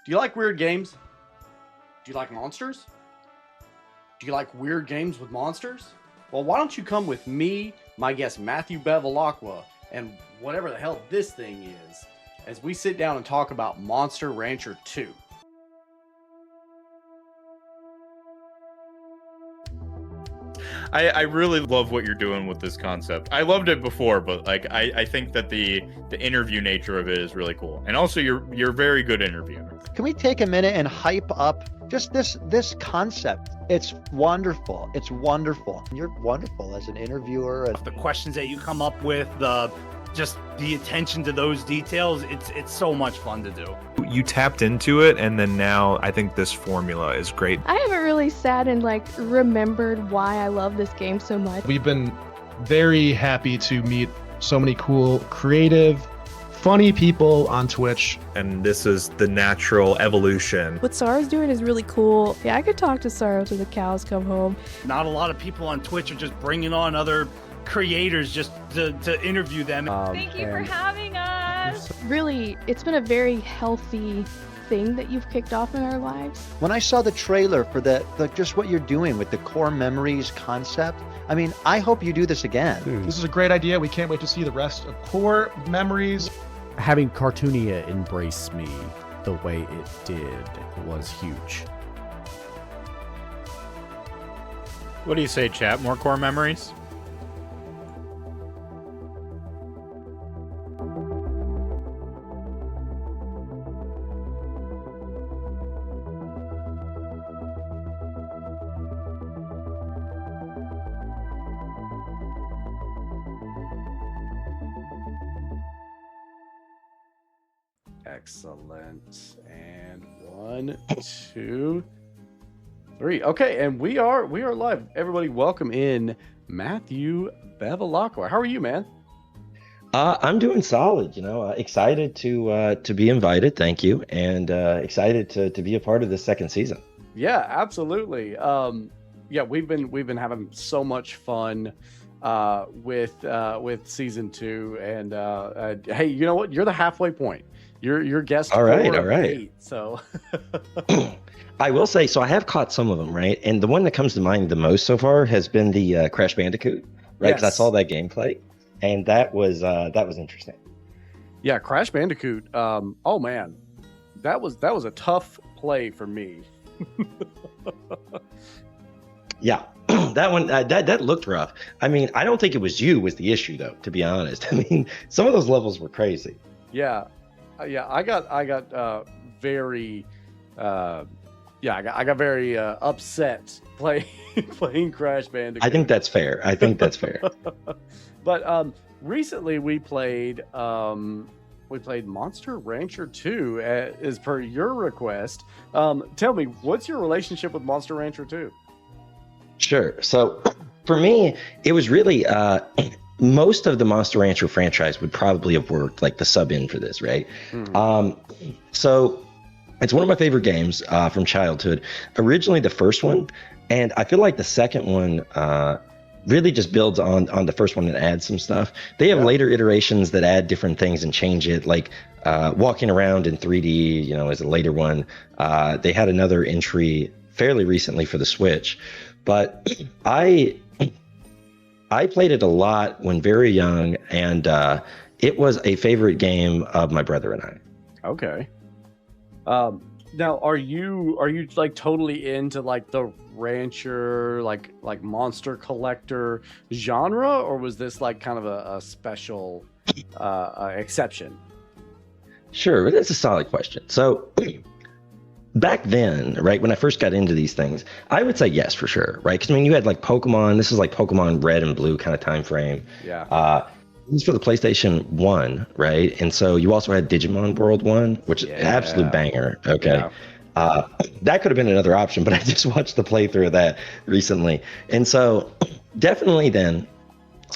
Do you like weird games? Do you like monsters? Do you like weird games with monsters? Well, why don't you come with me, my guest Matthew Bevilacqua, and whatever the hell this thing is, as we sit down and talk about Monster Rancher 2. I really love what you're doing with this concept. I loved it before, but like I think that the interview nature of it is really cool. And also you're a very good interviewer. Can we take a minute and hype up just this concept? It's wonderful. It's wonderful. You're wonderful as an interviewer. The questions that you come up with, just the attention to those details, it's so much fun to do. You tapped into it, and then now I think this formula is great. I haven't really sat and remembered why I love this game so much. We've been very happy to meet so many cool, creative, funny people on Twitch. And this is the natural evolution. What Sarah's doing is really cool. Yeah, I could talk to Sarah till the cows come home. Not a lot of people on Twitch are just bringing on other creators just to interview them. Thank you for having us. Really, it's been a very healthy thing that you've kicked off in our lives. When I saw the trailer for just what you're doing with the core memories concept, I mean, I hope you do this again. This is a great idea. We can't wait to see the rest of core memories. Having Cartoonia embrace me the way it did was huge. What do you say, chat? More core memories? Excellent. And 1, 2, 3. Okay, and we are live. Everybody, welcome in Matthew Bevilacqua. How are you, man? I'm doing solid. Excited to be invited. Thank you, and excited to be a part of this second season. Yeah, absolutely. Yeah, we've been having so much fun with season 2, and hey, you know what? You're the halfway point. You're guest. All right. 8, so I will say, so I have caught some of them, right? And the one that comes to mind the most so far has been the Crash Bandicoot, right? Because I saw that gameplay, and that was interesting. Yeah, Crash Bandicoot. Oh man, that was a tough play for me. Yeah, that one that looked rough. I mean, I don't think it was the issue though, to be honest. I mean, some of those levels were crazy. Yeah. Yeah, I got very very upset playing Crash Bandicoot. I think that's fair. But recently we played Monster Rancher 2 as per your request. Tell me, what's your relationship with Monster Rancher 2? Sure. So for me, it was really most of the Monster Rancher franchise would probably have worked like the sub-in for this, right? So it's one of my favorite games from childhood. Originally the first one, and I feel like the second one really just builds on the first one and adds some stuff. They have later iterations that add different things and change it, like walking around in 3D, is a later one. They had another entry fairly recently for the Switch, but I played it a lot when very young, and it was a favorite game of my brother and I. Okay. Now, are you like totally into like the rancher, like monster collector genre, or was this like kind of a special exception? Sure, that's a solid question. So back then, right, when I first got into these things, I would say yes, for sure, right? Because I mean, you had like Pokemon. This is like Pokemon Red and Blue kind of time frame. Yeah. This is for the PlayStation 1, right? And so you also had Digimon World 1, which is an absolute banger. Okay. Yeah. That could have been another option, but I just watched the playthrough of that recently. And so definitely then,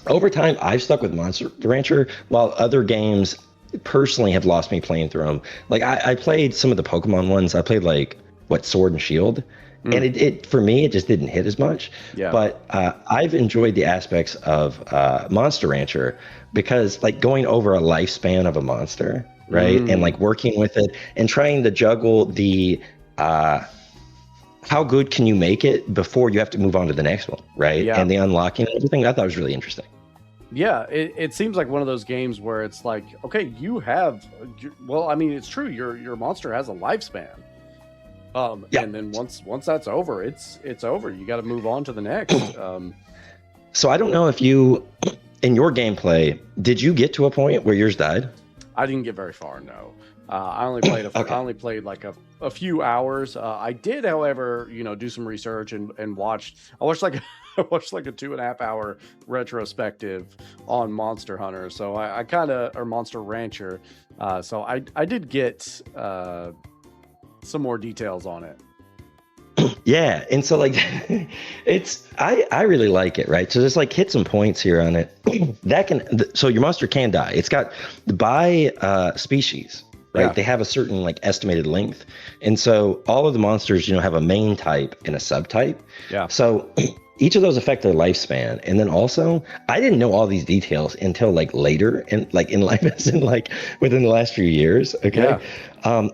over time, I've stuck with Monster Rancher, while other games personally have lost me playing through them. Like I played some of the Pokemon ones. I played like Sword and Shield, and it for me it just didn't hit as much. Yeah. But I've enjoyed the aspects of Monster Rancher because like going over a lifespan of a monster, right? And like working with it and trying to juggle the how good can you make it before you have to move on to the next one, right? Yeah. And the unlocking and everything, I thought was really interesting. Yeah, it seems like one of those games where it's like, okay, you have, well, I mean, it's true. Your monster has a lifespan. And then once that's over, it's over. You got to move on to the next. So I don't know if you, in your gameplay, did you get to a point where yours died? I didn't get very far. No, I only played. I only played like a few hours. I did, however, do some research and watched. I watched like I watched like a 2.5 hour retrospective on Monster Hunter. So I kind of, or Monster Rancher. So I did get some more details on it. Yeah, and so like it's I really like it, right? So just like hit some points here on it. That so your monster can die. It's got by species, right? Yeah. They have a certain like estimated length, and so all of the monsters have a main type and a subtype. Yeah. So each of those affect their lifespan, and then also I didn't know all these details until like later in life, as in like within the last few years. Okay. Yeah.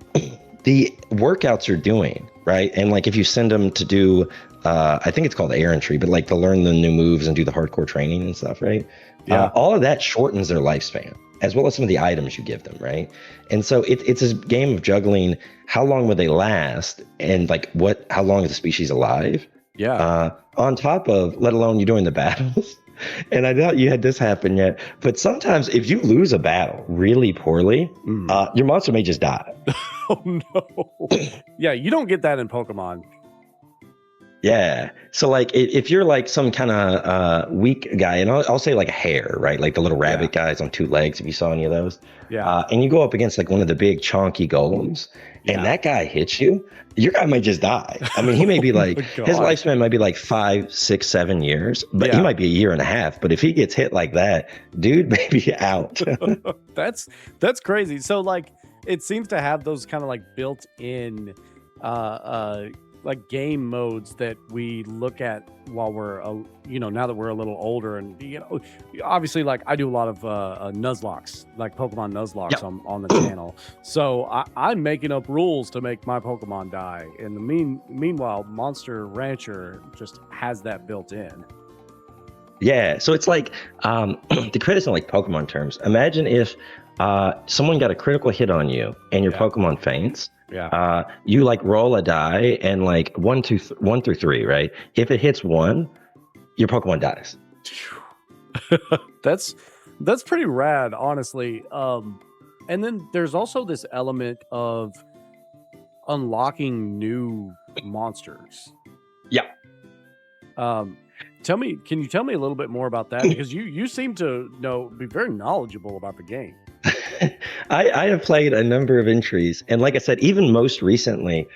The workouts you're doing, right? And like if you send them to do, I think it's called errantry, but like to learn the new moves and do the hardcore training and stuff, right? Yeah. All of that shortens their lifespan, as well as some of the items you give them, right? And so it's a game of juggling how long will they last and like how long is the species alive? Yeah. On top of, let alone you doing the battles. And I doubt you had this happen yet, but sometimes if you lose a battle really poorly, your monster may just die. Oh no. Yeah, you don't get that in Pokemon. Yeah. So like if you're like some kind of weak guy, and I'll say like a hare, right? Like the little rabbit guys on 2 legs, if you saw any of those. Yeah. And you go up against like one of the big chonky golems, and that guy hits you, your guy might just die. I mean, he may be like, his lifespan might be like 5, 6, 7 years, but he might be 1.5 years. But if he gets hit like that, dude may be out. That's crazy. So like it seems to have those kind of like built-in like game modes that we look at while we're now that we're a little older, and obviously like I do a lot of Nuzlocks, like Pokemon Nuzlocks on the channel. So I'm making up rules to make my Pokemon die. In the meanwhile, Monster Rancher just has that built in. Yeah, so it's like to create this in like Pokemon terms, imagine if someone got a critical hit on you and your Pokemon faints. Yeah. You like roll a die and like 1 through 3, right? If it hits 1, your Pokemon dies. That's pretty rad, honestly. And then there's also this element of unlocking new monsters. Yeah. Can you tell me a little bit more about that? Because you seem to be very knowledgeable about the game. I have played a number of entries, and like I said, even most recently,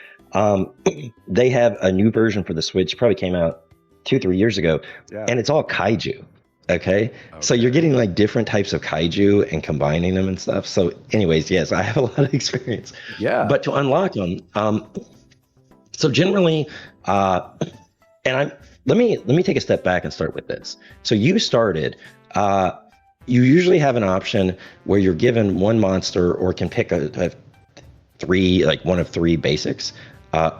they have a new version for the Switch. Probably came out 2-3 years ago, and it's all kaiju. Okay, so you're getting like different types of kaiju and combining them and stuff. So, anyways, yes, I have a lot of experience. Yeah, but to unlock them, so generally, let me take a step back and start with this. So you started. You usually have an option where you're given one monster or can pick a 3, like one of 3 basics,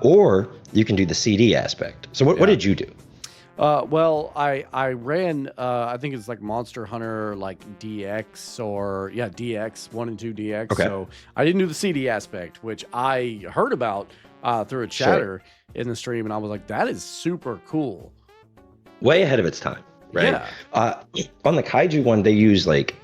or you can do the CD aspect. So what did you do? Well, I ran, I think it's like Monster Hunter, like DX or DX 1 and 2 DX. Okay. So I didn't do the CD aspect, which I heard about through a chatter in the stream, and I was like, that is super cool. Way ahead of its time. Right. Yeah. On the kaiju one, they use like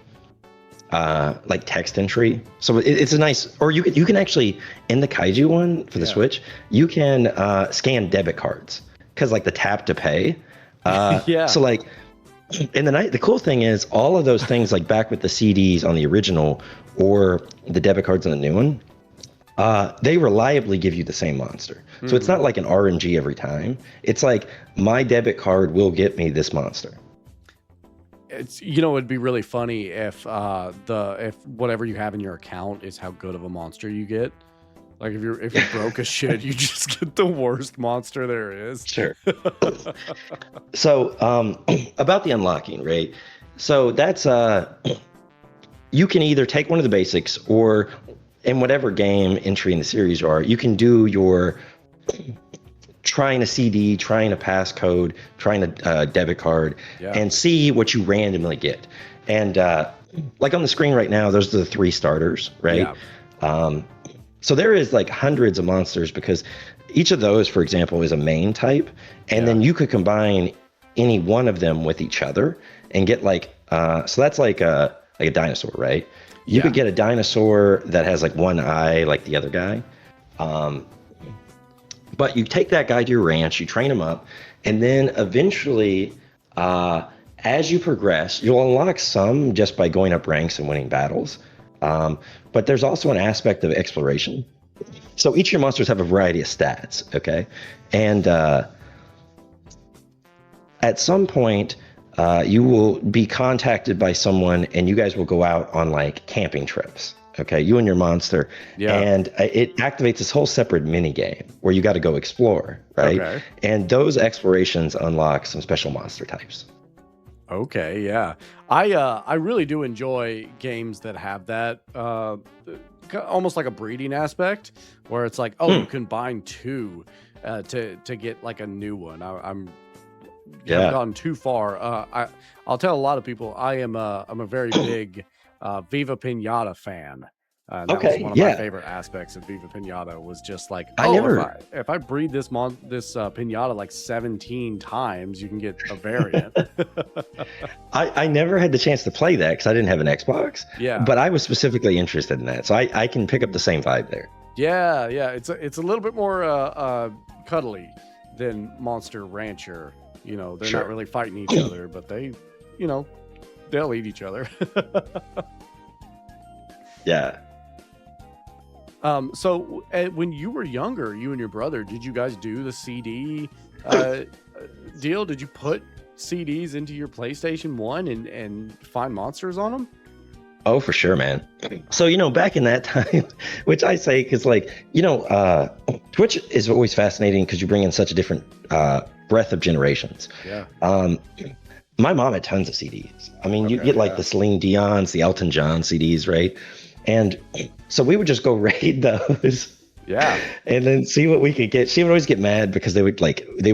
text entry, so it's a nice. Or you can actually in the kaiju one for the Switch, you can scan debit cards because like the tap to pay. So like in the cool thing is all of those things like back with the CDs on the original or the debit cards on the new one. They reliably give you the same monster. So it's not like an RNG every time. It's like my debit card will get me this monster. It's it'd be really funny if if whatever you have in your account is how good of a monster you get. Like if you're broke as shit, you just get the worst monster there is. Sure. So about the unlocking, right? So that's you can either take one of the basics or in whatever game entry in the series you are, you can do your trying a CD, trying a passcode, trying a debit card, and see what you randomly get. And like on the screen right now, those are the 3 starters, right? So there is like hundreds of monsters because each of those, for example, is a main type, and then you could combine any one of them with each other and get like so that's like a dinosaur, right? You could get a dinosaur that has like one eye like the other guy. But you take that guy to your ranch, you train him up, and then eventually, as you progress, you'll unlock some just by going up ranks and winning battles. But there's also an aspect of exploration. So each of your monsters have a variety of stats, okay? And at some point, you will be contacted by someone and you guys will go out on like camping trips. Okay, you and your monster, and it activates this whole separate mini game where you got to go explore, right? Okay. And those explorations unlock some special monster types. Okay, yeah. I really do enjoy games that have that almost like a breeding aspect where it's like, oh, you combine 2 to get like a new one. I'm haven't gotten too far. I'll tell a lot of people I'm a very big Viva Pinata fan. That was one of my favorite aspects of Viva Pinata was just like, if I breed this Pinata like 17 times, you can get a variant. I never had the chance to play that because I didn't have an Xbox. Yeah. But I was specifically interested in that, so I can pick up the same vibe there. Yeah. It's a little bit more cuddly than Monster Rancher. You know, they're not really fighting each other, but they, you know, they'll eat each other. Yeah. So when you were younger, you and your brother, did you guys do the CD deal? Did you put CDs into your PlayStation 1 and find monsters on them? Oh, for sure, man. So, you know, back in that time, which I say, because like, you know, Twitch is always fascinating because you bring in such a different breadth of generations. Yeah. My mom had tons of CDs. I mean, you get like the Celine Dion's, the Elton John CDs, right? And so we would just go raid those. Yeah. And then see what we could get. She would always get mad because they would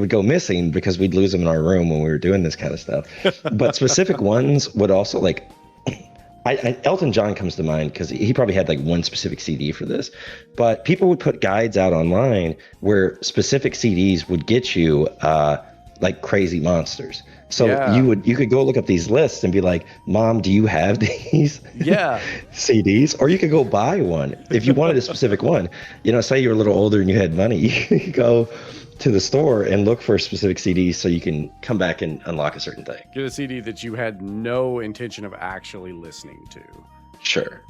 go missing because we'd lose them in our room when we were doing this kind of stuff. But specific ones would also like, Elton John comes to mind because he probably had like one specific CD for this. But people would put guides out online where specific CDs would get you like crazy monsters. So you could go look up these lists and be like, Mom, do you have these CDs? Or you could go buy one if you wanted a specific one. You know, say you're a little older and you had money, you could go to the store and look for specific CDs so you can come back and unlock a certain thing. Get a CD that you had no intention of actually listening to. Sure.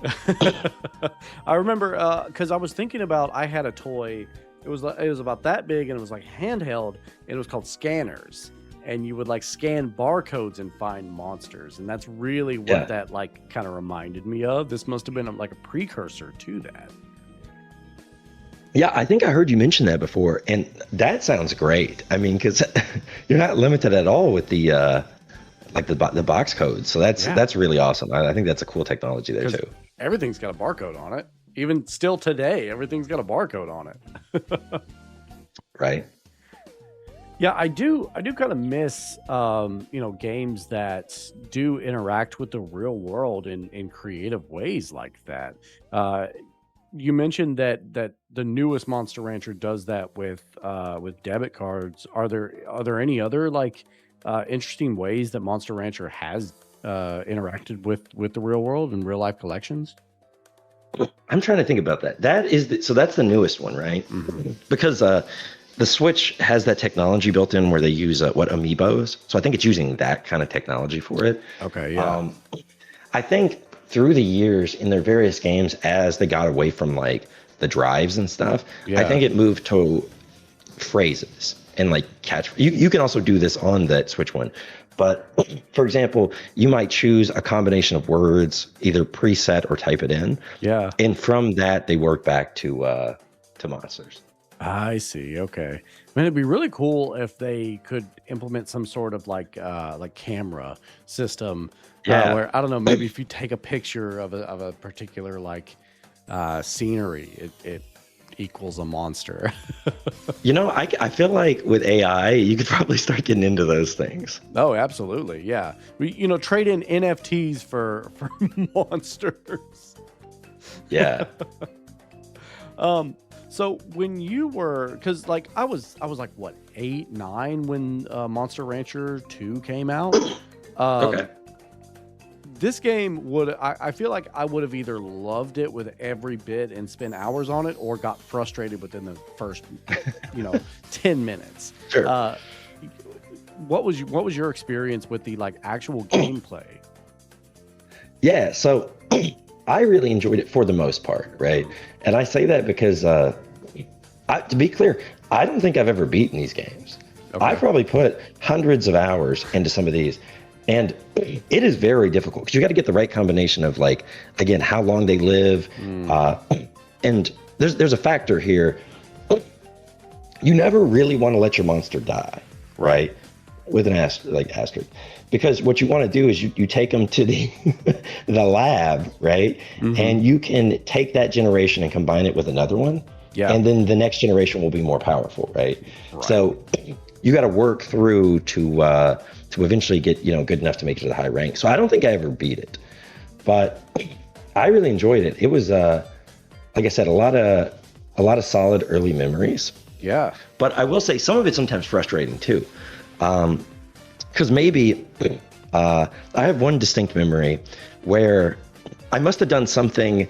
I remember because I was thinking about, I had a toy. It was about that big and it was like handheld and it was called Scanners. And you would like scan barcodes and find monsters. And that's really what that like kind of reminded me of. This must have been like a precursor to that. Yeah, I think I heard you mention that before. And that sounds great. I mean, because you're not limited at all with the like the box codes. So that's really awesome. I think that's a cool technology there too. Everything's got a barcode on it. Even still today, everything's got a barcode on it. Right. Yeah, I do kind of miss, you know, games that do interact with the real world in creative ways like that. You mentioned that the newest Monster Rancher does that with debit cards. Are there any other like interesting ways that Monster Rancher has interacted with the real world and real life collections? I'm trying to think about that. So that's the newest one, right? Mm-hmm. Because the Switch has that technology built in where they use amiibos. So I think it's using that kind of technology for it. Okay, yeah. I think through the years in their various games, as they got away from like the drives and stuff, I think it moved to phrases and like catch. You can also do this on that Switch one. But for example, you might choose a combination of words, either preset or type it in. Yeah. And from that, they work back to monsters. I see. Okay. I mean, it'd be really cool if they could implement some sort of like camera system. Where I don't know, maybe if you take a picture of a particular like scenery, it equals a monster. You know, I feel like with AI, you could probably start getting into those things. Oh, absolutely. Yeah. Trade in NFTs for monsters. Yeah. So when you were, because like I was like what, 8, 9 when Monster Rancher 2 came out. Okay. This game I feel like I would have either loved it with every bit and spent hours on it, or got frustrated within the first 10 minutes. Sure. What was your experience with the like actual gameplay? Yeah, so I really enjoyed it for the most part, right? And I say that because, to be clear, I don't think I've ever beaten these games. Okay. I probably put hundreds of hours into some of these, and it is very difficult because you got to get the right combination of, like, again, how long they live, and there's a factor here. You never really want to let your monster die, right? With an asterisk, because what you want to do is you take them to the the lab, right? And you can take that generation and combine it with another one, and then the next generation will be more powerful, right? So you got to work through to eventually get good enough to make it to the high rank. So I don't think I ever beat it, but I really enjoyed it. It was like I said, a lot of solid early memories. Yeah, but I will say some of it's sometimes frustrating too. Because maybe I have one distinct memory where I must have done something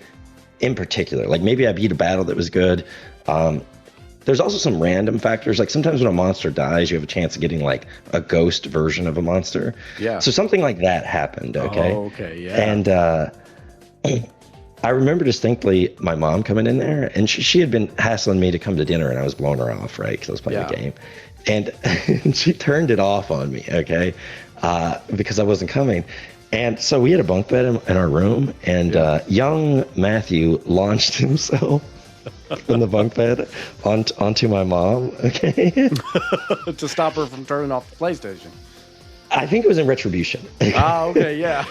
in particular. Like maybe I beat a battle that was good. There's also some random factors. Like sometimes when a monster dies, you have a chance of getting like a ghost version of a monster. Yeah. So something like that happened. Okay. Oh, okay. Yeah. And I remember distinctly my mom coming in there, and she had been hassling me to come to dinner, and I was blowing her off, right? Because I was playing the game. And she turned it off on me, okay, because I wasn't coming. And so we had a bunk bed in our room, and young Matthew launched himself from the bunk bed onto my mom, okay? To stop her from turning off the PlayStation. I think it was in retribution. Okay, yeah.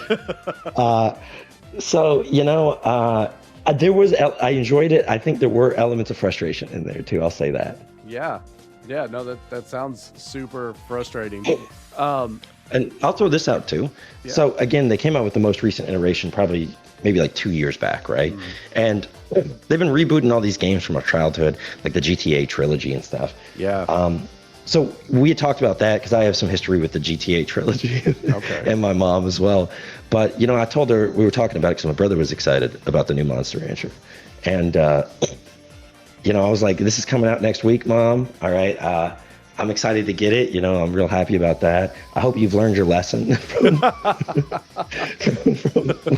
So, there was, I enjoyed it. I think there were elements of frustration in there too, I'll say that. Yeah. Yeah, no, that sounds super frustrating. And I'll throw this out too. Yeah. So again, they came out with the most recent iteration, probably maybe like 2 years back, right? And they've been rebooting all these games from our childhood, like the GTA trilogy and stuff. Yeah. So we had talked about that because I have some history with the GTA trilogy, and my mom as well. But I told her, we were talking about it because my brother was excited about the new Monster Rancher, and I was like, this is coming out next week, Mom. All right. I'm excited to get it. I'm real happy about that. I hope you've learned your lesson from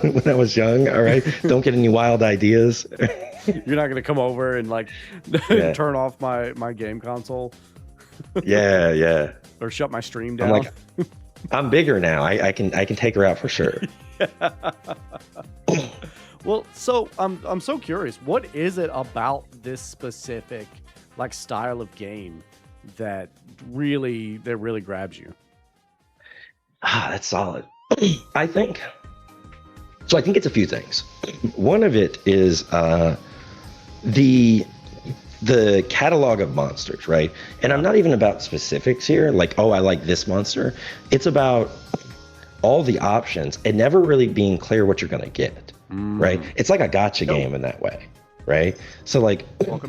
when I was young. All right. Don't get any wild ideas. You're not going to come over and like turn off my game console. Yeah. Or shut my stream down. I'm like, I'm bigger now. I can take her out for sure. Well, so I'm so curious. What is it about this specific like style of game that really grabs you? That's solid. I think it's a few things. One of it is the catalog of monsters, right? And I'm not even about specifics here, like, oh, I like this monster. It's about all the options and never really being clear what you're gonna get, right? It's like a gotcha game in that way, right? So like,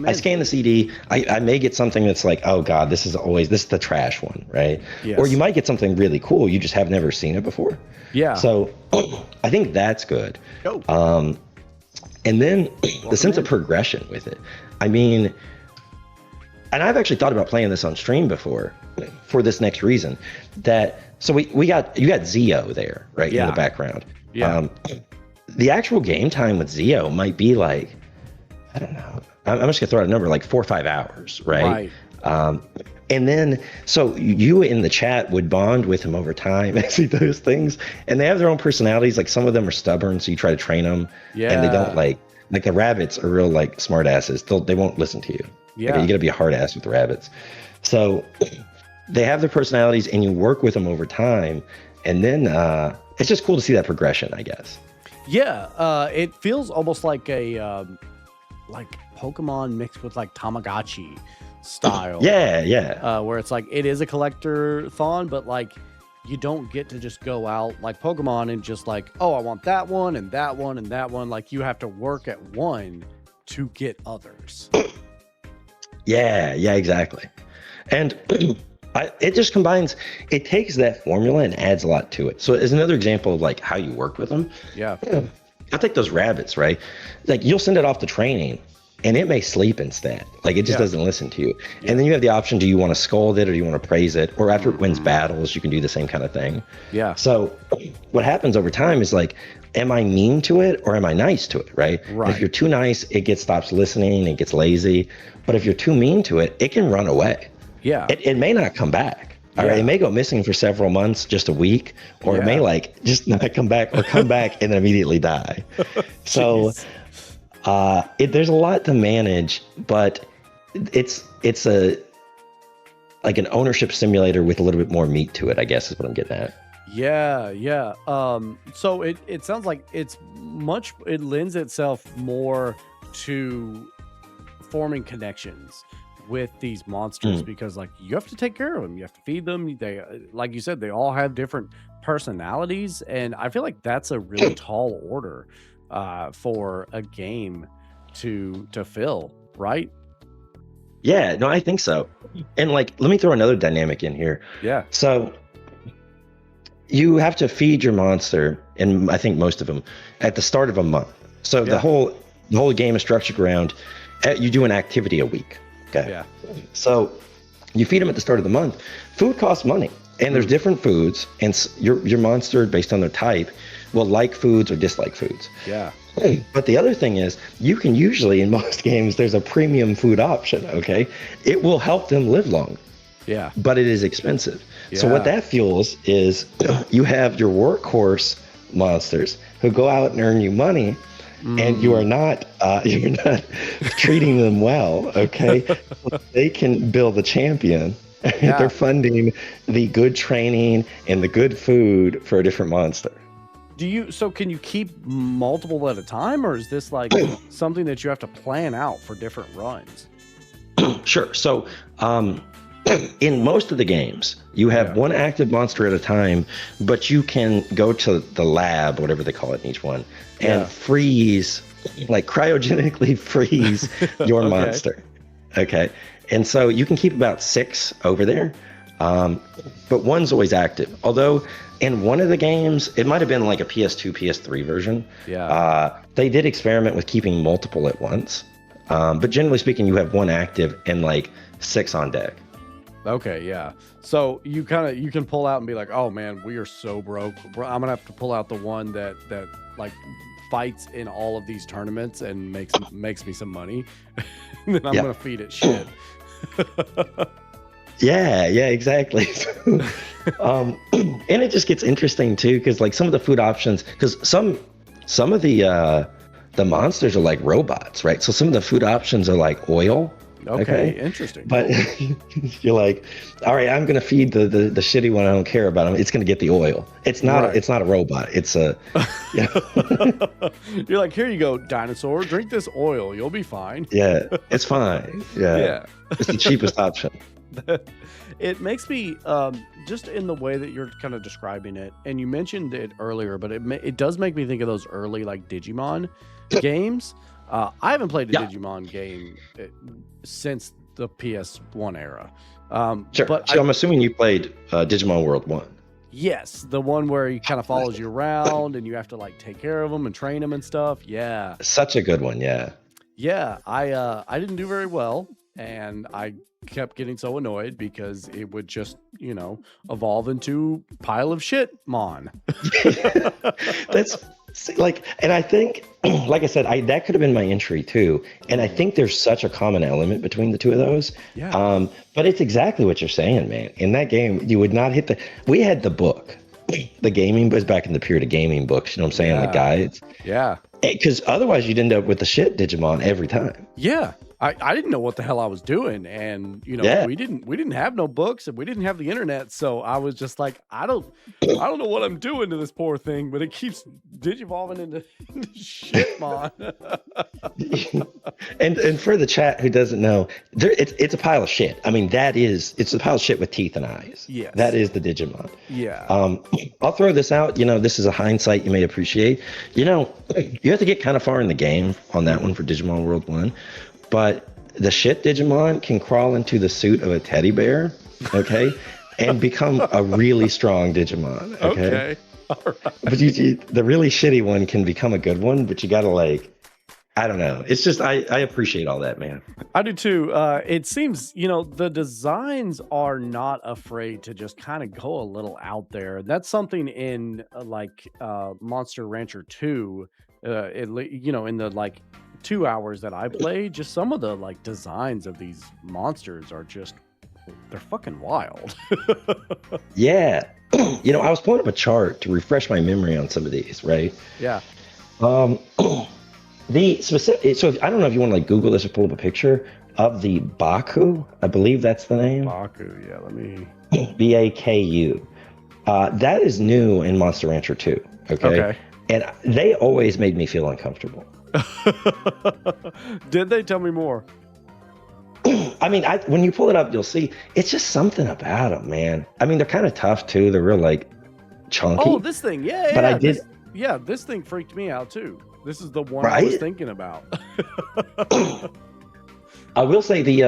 I scan the CD, I may get something that's like, oh God, this is the trash one, right? Yes. Or you might get something really cool, you just have never seen it before. Yeah. So I think that's good. And then the sense of progression with it. I mean, and I've actually thought about playing this on stream before for this next reason. So you got Zeo there, right, in the background. Yeah. The actual game time with Zeo might be like, I don't know, I'm just gonna throw out a number, like 4 or 5 hours, right? And then, so you in the chat would bond with him over time and see those things. And they have their own personalities. Like some of them are stubborn, so you try to train them. Yeah. And they don't like the rabbits are real like smart asses. They won't listen to you. Yeah. Like, you gotta be a hard ass with the rabbits. So they have their personalities and you work with them over time. And then it's just cool to see that progression, I guess. Yeah, it feels almost like a like Pokemon mixed with like Tamagotchi style. Yeah. Where it's like it is a collector-thon, but like you don't get to just go out like Pokemon and just like, oh, I want that one and that one and that one. Like you have to work at one to get others. Yeah, exactly. And it just combines, it takes that formula and adds a lot to it. So as another example of like how you work with them. Yeah. I'll take those rabbits, right? Like you'll send it off to training and it may sleep instead. Like it just doesn't listen to you. And then you have the option, do you want to scold it or do you want to praise it? Or after it wins battles, you can do the same kind of thing. Yeah. So what happens over time is like, am I mean to it or am I nice to it, right? Right. If you're too nice, it stops listening, it gets lazy. But if you're too mean to it, it can run away. Yeah. It may not come back. All right. It may go missing for several months, just a week, or it may like just not come back or come back and then immediately die. So there's a lot to manage, but it's a like an ownership simulator with a little bit more meat to it, I guess is what I'm getting at. Yeah. So it sounds like it lends itself more to forming connections with these monsters because like you have to take care of them, you have to feed them. They, like you said, they all have different personalities, and I feel like that's a really tall order for a game to fill, right? Yeah, no, I think so. And like, let me throw another dynamic in here. Yeah. So you have to feed your monster, and I think most of them, at the start of a month. So the whole game is structured around you do an activity a week. Okay. Yeah. So you feed them at the start of the month. Food costs money, and there's different foods, and your monster, based on their type, will like foods or dislike foods. Yeah. But the other thing is, you can usually, in most games, there's a premium food option, okay? It will help them live long. Yeah. But it is expensive. So what that fuels is you have your workhorse monsters who go out and earn you money, and you're not treating them well, okay? They can build a champion. They're funding the good training and the good food for a different monster. Can you keep multiple at a time, or is this like something that you have to plan out for different runs? Sure. So in most of the games, you have one active monster at a time, but you can go to the lab, whatever they call it in each one, and freeze, like cryogenically freeze your monster. Okay. And so you can keep about 6 over there, but one's always active. Although in one of the games, it might have been like a PS2, PS3 version. Yeah. They did experiment with keeping multiple at once. But generally speaking, you have one active and like 6 on deck. Okay, yeah. So you can pull out and be like, oh man, we are so broke. I'm gonna have to pull out the one that like fights in all of these tournaments and makes me some money. And then I'm gonna feed it shit. Yeah, exactly. And it just gets interesting too, because like some of the food options, because some of the monsters are like robots, right? So some of the food options are like oil. Okay, interesting. But you're like, all right, I'm gonna feed the shitty one. I don't care about him. It's gonna get the oil. It's not. It's not a robot. It's a. You're like, here you go, dinosaur. Drink this oil. You'll be fine. Yeah, it's fine. Yeah. It's the cheapest option. It makes me just in the way that you're kind of describing it, and you mentioned it earlier, but it does make me think of those early like Digimon games. I haven't played a Digimon game since the PS1 era. Sure. But so I'm assuming you played Digimon World 1. Yes, the one where he kind of follows you around and you have to like take care of him and train him and stuff. Yeah. Such a good one. Yeah. Yeah. I didn't do very well, and I kept getting so annoyed because it would just, evolve into pile of shit mon. That's like, and I think, like I said, that could have been my entry too. And I think there's such a common element between the two of those. Yeah. But it's exactly what you're saying, man. In that game, you would not hit we had the book. The gaming was back in the period of gaming books, you know what I'm saying? Yeah. The guides. Yeah. Because otherwise you'd end up with the shit Digimon every time. Yeah. I didn't know what the hell I was doing, and Yeah. we didn't have no books, and we didn't have the internet, so I was just like, I don't know what I'm doing to this poor thing, but it keeps digivolving into shitmon. and for the chat who doesn't know, it's a pile of shit. I mean, it's a pile of shit with teeth and eyes. Yes. That is the Digimon. Yeah. I'll throw this out. This is a hindsight you may appreciate. You have to get kind of far in the game on that one for Digimon World 1. But the shit Digimon can crawl into the suit of a teddy bear, okay, and become a really strong Digimon, okay? All right. But the really shitty one can become a good one, but you gotta I don't know. It's just, I appreciate all that, man. I do too. It seems, the designs are not afraid to just kind of go a little out there. That's something in Monster Rancher 2, in the 2 hours that I played, just some of the designs of these monsters are just, they're fucking wild. Yeah. I was pulling up a chart to refresh my memory on some of these, right? Yeah. The specific, so I don't know if you want to Google this or pull up a picture of the Baku. I believe that's the name. Baku, yeah, let me. Baku. That is new in Monster Rancher 2. Okay. And they always made me feel uncomfortable. Did they? Tell me more. I mean, when you pull it up, you'll see it's just something about them, man. I mean, they're kind of tough too. They're real chunky. Oh, this thing, yeah. But I did. This thing freaked me out too. This is the one right? I was thinking about. I will say the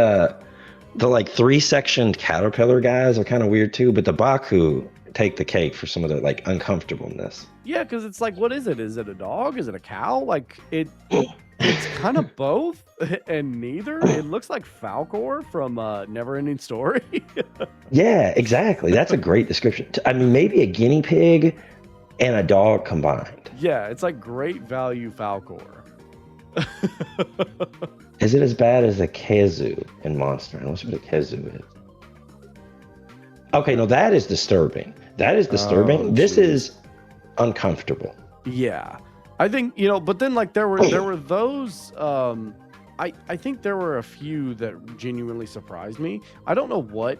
3-sectioned caterpillar guys are kind of weird too, but the Baku take the cake for some of the uncomfortableness. Yeah, because it's what is it? Is it a dog? Is it a cow? It's kind of both and neither. It looks like Falcor from Neverending Story. Yeah, exactly. That's a great description. I mean, maybe a guinea pig and a dog combined. Yeah, it's great value Falcor. Is it as bad as a Kezu in Monster? I don't know what a Kezu is. Okay, no, that is disturbing. That is disturbing. Oh, this is uncomfortable. Yeah. I think, but then there were those I think there were a few that genuinely surprised me. I don't know what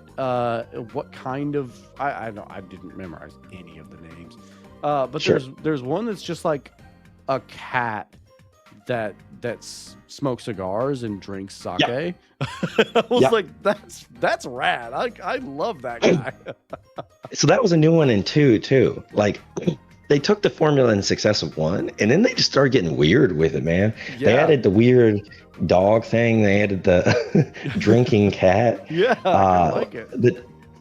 kind of I didn't memorize any of the names. But sure. there's one that's just a cat that smokes cigars and drinks sake. Yeah. I was like, that's rad. I love that guy. So that was a new one in 2 too. They took the formula and success of 1, and then they just started getting weird with it, man. Yeah. They added the weird dog thing. They added the drinking cat. Yeah, I like it.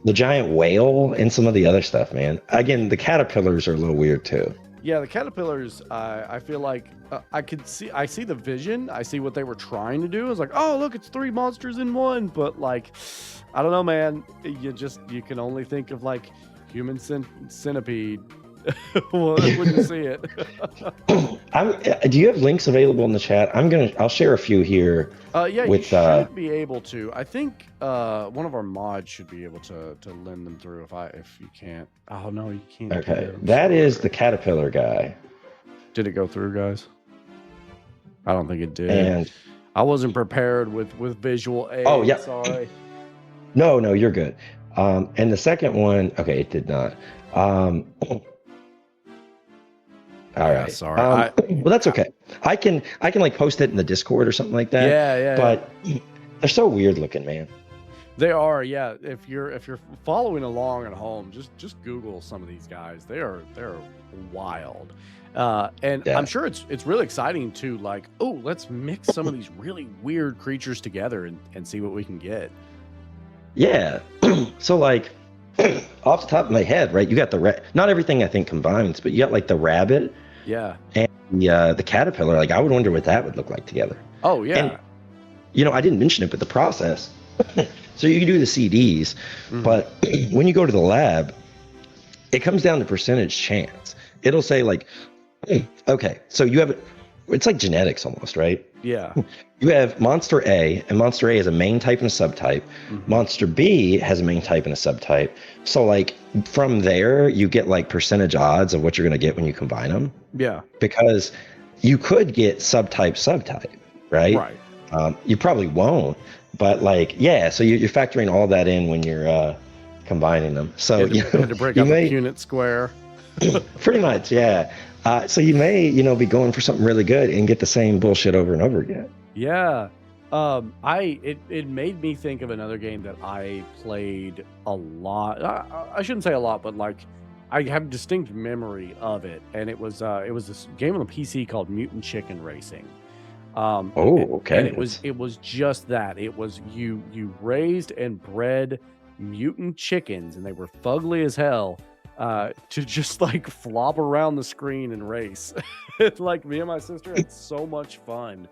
The giant whale and some of the other stuff, man. Again, the caterpillars are a little weird too. Yeah, the caterpillars, I feel like I see the vision. I see what they were trying to do. I was like, oh, look, it's 3 monsters in one. But I don't know, man. You can only think of human centipede when you see it. Do you have links available in the chat? I'll share a few here. Yeah, you should be able to. I think one of our mods should be able to lend them through if you can't. Oh no, you can't. Okay, that is the caterpillar guy. Did it go through, guys? I don't think it did. And I wasn't prepared with visual aid. Oh yeah. Sorry. No, you're good. And the second one, okay, it did not. All right. Yeah, sorry. Well, that's okay. I can post it in the Discord or something like that. Yeah. But they're so weird looking, man. They are. Yeah. If you're following along at home, just Google some of these guys. They're wild. And yeah. I'm sure it's really exciting to let's mix some of these really weird creatures together and see what we can get. Yeah. So off the top of my head, right? You got not everything I think combines, but you got the rabbit. Yeah. And the caterpillar. I would wonder what that would look like together. Oh yeah. And I didn't mention it, but the process. So you can do the CDs, but when you go to the lab, it comes down to percentage chance. It'll say okay, so you have it's like genetics almost, right? Yeah. You have Monster A, and Monster A has a main type and a subtype. Monster B has a main type and a subtype. So from there, you get percentage odds of what you're going to get when you combine them. Yeah. Because you could get subtype, right? Right. You probably won't, but like, yeah. So you're factoring all that in when you're combining them. So Had to break you out may the Punnett square. pretty much, yeah. So you may, be going for something really good and get the same bullshit over and over again. Yeah. It made me think of another game that I played a lot. I shouldn't say a lot, but like I have distinct memory of it, and it was this game on the PC called Mutant Chicken Racing. Okay. And it was just that. It was you raised and bred mutant chickens, and they were fugly as hell. To just like flop around the screen and race. Like me and my sister had so much fun.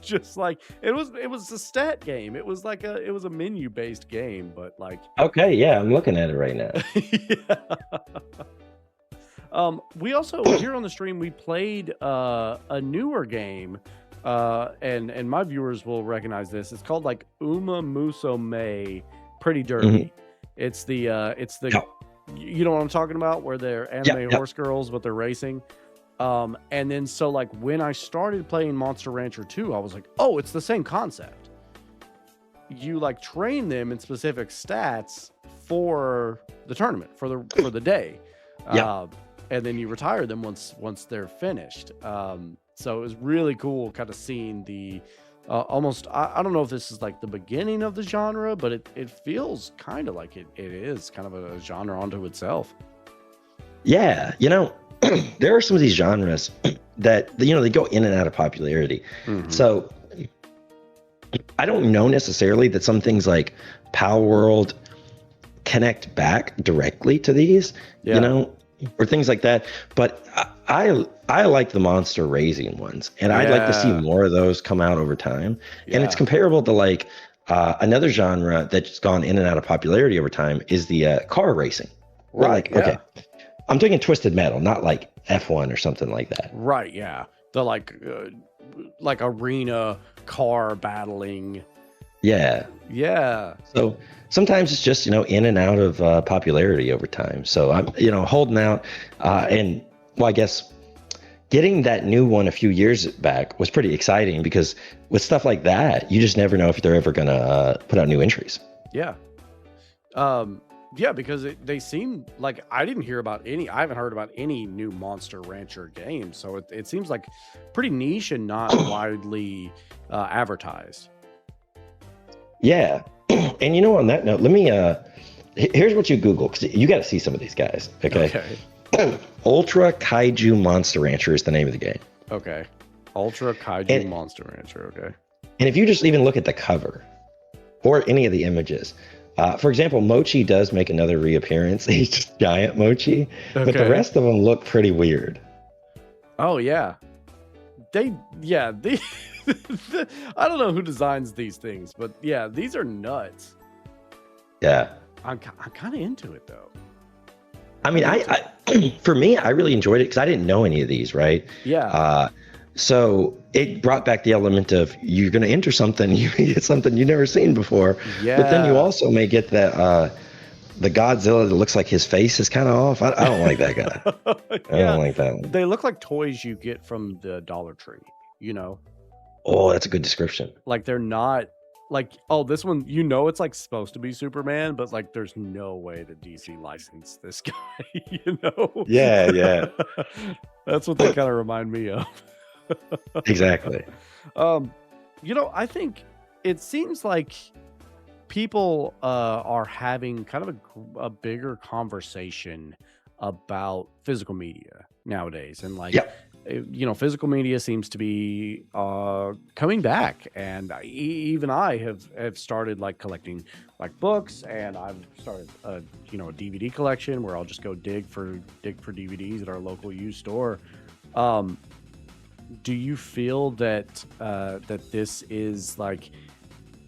Just like it was a stat game. It was a menu based game, but like Okay, yeah, I'm looking at it right now. yeah. We also here on the stream we played a newer game, and my viewers will recognize this. It's called like Uma Musume Pretty Derby. It's the Yep. you know what I'm talking about, where they're anime horse girls, but they're racing. And then so like when I started playing Monster Rancher 2, I was like, oh, it's the same concept. You like train them in specific stats for the tournament, for the day. And then you retire them once they're finished. So it was really cool kind of seeing the almost, I don't know if this is like the beginning of the genre, but it feels kind of like it is kind of a genre unto itself. Yeah, there are some of these genres that they go in and out of popularity. So I don't know necessarily that some things like Power World connect back directly to these, or things like that. But I like the monster raising ones, and I'd like to see more of those come out over time. And it's comparable to like another genre that's gone in and out of popularity over time is the car racing. Right. Okay, I'm taking Twisted Metal, not like F1 or something like that. Right. Yeah. The like arena car battling. Yeah. Yeah. So sometimes it's just, in and out of popularity over time. So I'm, holding out. And well, I guess getting that new one a few years back was pretty exciting because with stuff like that, you just never know if they're ever going to put out new entries. Yeah. Yeah, because they seem like I haven't heard about any new Monster Rancher games. So it seems like pretty niche and not widely advertised. Yeah. And on that note, let me, here's what you Google, because you got to see some of these guys. Okay. Ultra Kaiju Monster Rancher is the name of the game. Okay. Ultra Kaiju Monster Rancher. Okay. And if you just even look at the cover or any of the images, for example, Mochi does make another reappearance. He's just giant Mochi, but the rest of them look pretty weird. Oh yeah, they I don't know who designs these things, but yeah, these are nuts. Yeah, I'm kind of into it though. I mean, I for me, I really enjoyed it because I didn't know any of these, right? Yeah. So it brought back the element of you're going to enter something, you get something you've never seen before. Yeah. But then you also may get that the Godzilla that looks like his face is kind of off. I don't like that guy. I don't like that one. They look like toys you get from the Dollar Tree, Oh, that's a good description. Like they're not like, oh, this one, it's like supposed to be Superman, but like there's no way that DC licensed this guy, Yeah. That's what they kind of remind me of. Exactly. I think it seems like people are having kind of a bigger conversation about physical media nowadays, and like physical media seems to be coming back, and even I have started like collecting like books, and I've started a DVD collection where I'll just go dig for DVDs at our local used store. Do you feel that this is like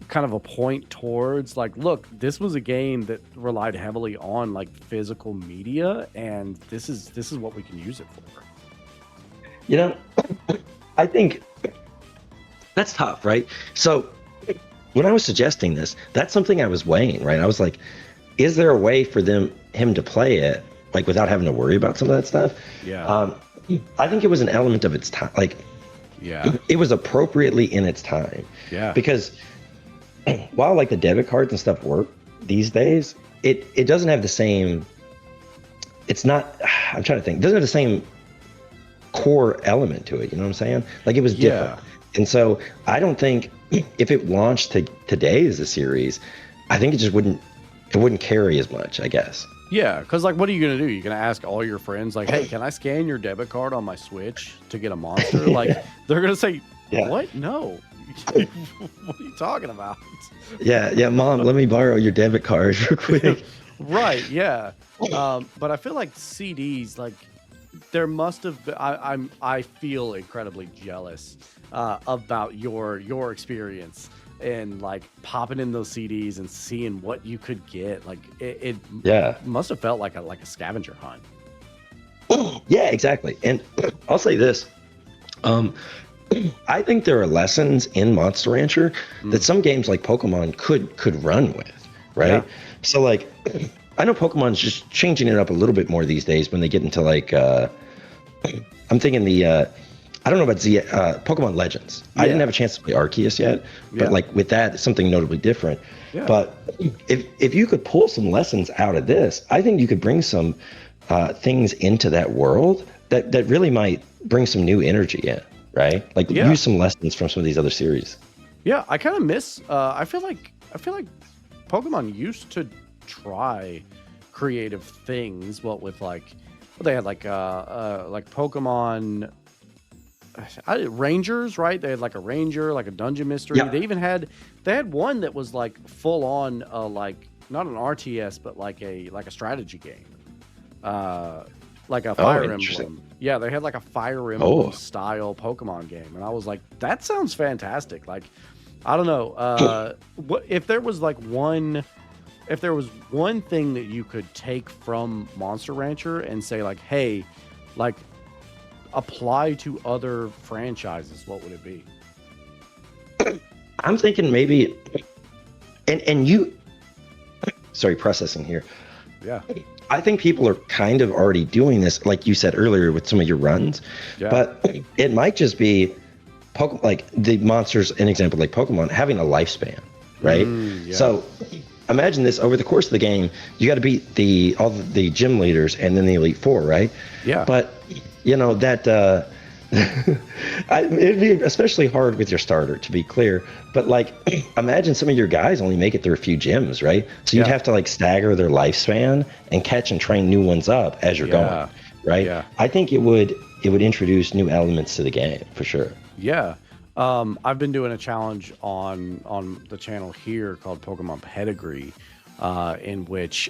kind of a point towards like, look, this was a game that relied heavily on like physical media, and this is what we can use it for? I think that's tough, right? So when I was suggesting this, that's something I was weighing, right? I was like, is there a way for him to play it like without having to worry about some of that stuff? Yeah. I think it was an element of its time. Like Yeah. It was appropriately in its time. Yeah. Because while like the debit cards and stuff work these days, it doesn't have the same. It's not. I'm trying to think. It doesn't have the same core element to it. You know what I'm saying? Like it was different. And so I don't think if it launched today as a series, I think it wouldn't carry as much, I guess. Yeah, because like, what are you gonna do? You're gonna ask all your friends, like, "Hey, can I scan your debit card on my Switch to get a monster?" Like, they're gonna say, "What? No. What are you talking about?" Yeah, Mom, let me borrow your debit card real quick. Right. Yeah. But I feel like CDs, like, there must have been. I feel incredibly jealous about your experience. And like popping in those CDs and seeing what you could get, like it must have felt like a scavenger hunt. Yeah, exactly. And I'll say this: I think there are lessons in Monster Rancher that some games like Pokemon could run with, right? Yeah. So like, I know Pokemon's just changing it up a little bit more these days when they get into like, I'm thinking the. I don't know about Pokemon Legends. I didn't have a chance to play Arceus yet, but like with that, it's something notably different. Yeah. But if you could pull some lessons out of this, I think you could bring some things into that world that really might bring some new energy in, right? Like use some lessons from some of these other series. Yeah, I kind of miss. I feel like Pokemon used to try creative things. With they had like Pokemon. Rangers, right? They had like a ranger, like a dungeon mystery. Yeah. They had one that was like full on, like not an RTS, but like a strategy game, like a Fire Emblem. Yeah, they had like a Fire Emblem style Pokemon game, and I was like, that sounds fantastic. Like, I don't know, what if there was one thing that you could take from Monster Rancher and say like, hey, like, apply to other franchises, what would it be? I'm thinking maybe, and you, sorry, processing here. Yeah. I think people are kind of already doing this, like you said earlier, with some of your runs. Yeah. But it might just be, like the monsters, an example like Pokemon, having a lifespan, right? Yeah. So imagine this: over the course of the game, you got to beat all the gym leaders and then the Elite Four, right? Yeah. But you know that it'd be especially hard with your starter, to be clear. But like, imagine some of your guys only make it through a few gyms, right? So you'd have to like stagger their lifespan and catch and train new ones up as you're going, right? Yeah. I think it would introduce new elements to the game for sure. Yeah. I've been doing a challenge on the channel here called Pokemon Pedigree. In which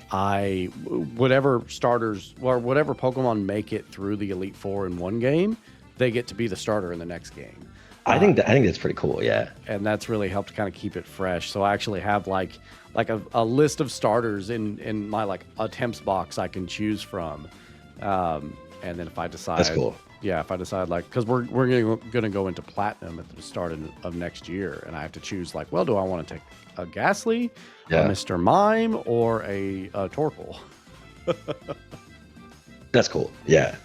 whatever starters or whatever Pokemon make it through the Elite Four in one game, they get to be the starter in the next game. I think that's pretty cool. Yeah, and that's really helped kind of keep it fresh. So I actually have like a list of starters in my like attempts box I can choose from, and then if I decide, that's cool. Yeah, if I decide like, because we're gonna go into Platinum at the start of next year, and I have to choose like, well, do I want to take a Ghastly, a Mr. Mime, or a Torkoal? That's cool. Yeah.